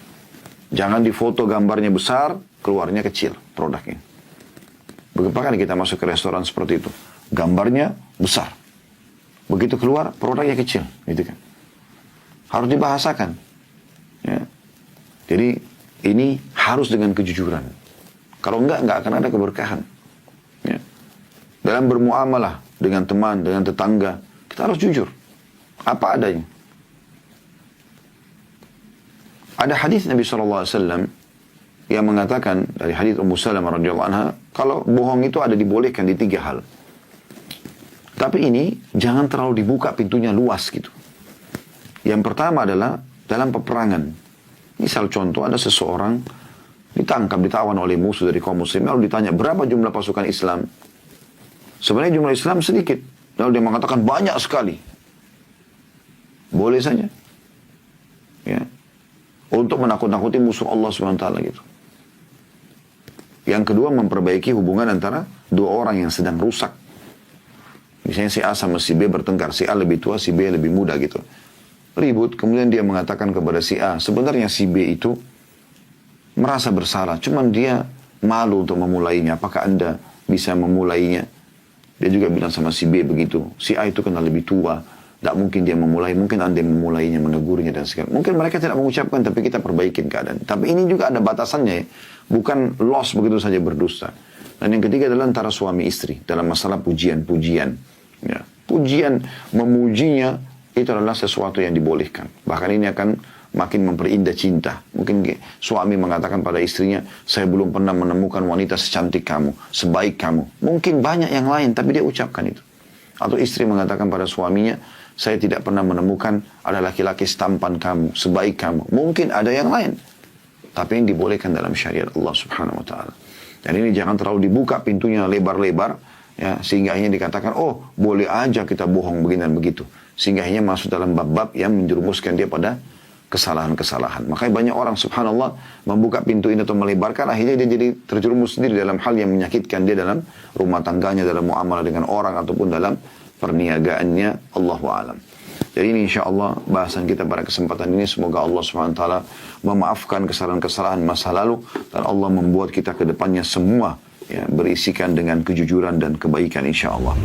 Jangan di foto gambarnya besar, keluarnya kecil produknya. Bagaimana kita masuk ke restoran seperti itu? Gambarnya besar. Begitu keluar, produknya kecil. Gitu kan. Harus dibahasakan. Ya. Jadi, ini harus dengan kejujuran. Kalau enggak akan ada keberkahan. Ya. Dalam bermuamalah dengan teman, dengan tetangga, kita harus jujur. Apa adanya. Ada hadis Nabi SAW yang mengatakan, dari hadis Ummu Salamah radhiyallahu anha, kalau bohong itu ada dibolehkan di 3 hal. Tapi ini jangan terlalu dibuka pintunya luas gitu. Yang pertama adalah dalam peperangan. Misal contoh, ada seseorang ditangkap, ditawan oleh musuh dari kaum muslim, lalu ditanya, berapa jumlah pasukan Islam? Sebenarnya jumlah Islam sedikit. Lalu dia mengatakan banyak sekali. Boleh saja. Ya. Untuk menakut-nakuti musuh Allah SWT gitu. Yang kedua, memperbaiki hubungan antara 2 orang yang sedang rusak. Misalnya si A sama si B bertengkar. Si A lebih tua, si B lebih muda gitu. Ribut, kemudian dia mengatakan kepada si A, sebenarnya si B itu merasa bersalah. Cuman dia malu untuk memulainya. Apakah Anda bisa memulainya? Dia juga bilang sama si B begitu. Si A itu kenal lebih tua. Tidak mungkin dia memulai. Mungkin Anda yang memulainya, menegurnya dan segala. Mungkin mereka tidak mengucapkan, tapi kita perbaikin keadaan. Tapi ini juga ada batasannya ya. Bukan loss begitu saja berdusta. Dan yang ketiga adalah antara suami istri. Dalam masalah pujian-pujian. Ya. Pujian, memujinya, itu adalah sesuatu yang dibolehkan. Bahkan ini akan makin memperindah cinta. Mungkin suami mengatakan pada istrinya, saya belum pernah menemukan wanita secantik kamu, sebaik kamu. Mungkin banyak yang lain, tapi dia ucapkan itu. Atau istri mengatakan pada suaminya, saya tidak pernah menemukan ada laki-laki setampan kamu, sebaik kamu. Mungkin ada yang lain. Tapi yang dibolehkan dalam syariat Allah Subhanahu Wa Taala. Dan ini jangan terlalu dibuka pintunya lebar-lebar, ya, sehingga akhirnya dikatakan, oh boleh aja kita bohong begini dan begitu. Sehingga akhirnya masuk dalam bab-bab yang menjerumuskan dia pada kesalahan-kesalahan. Makanya banyak orang subhanallah membuka pintu ini atau melebarkan, akhirnya dia jadi terjerumus sendiri dalam hal yang menyakitkan dia dalam rumah tangganya, dalam muamalah dengan orang ataupun dalam perniagaannya. Allahu a'lam. Jadi ini insyaAllah bahasan kita pada kesempatan ini. Semoga Allah SWT memaafkan kesalahan-kesalahan masa lalu. Dan Allah membuat kita ke depannya semua ya, berisikan dengan kejujuran dan kebaikan insyaAllah.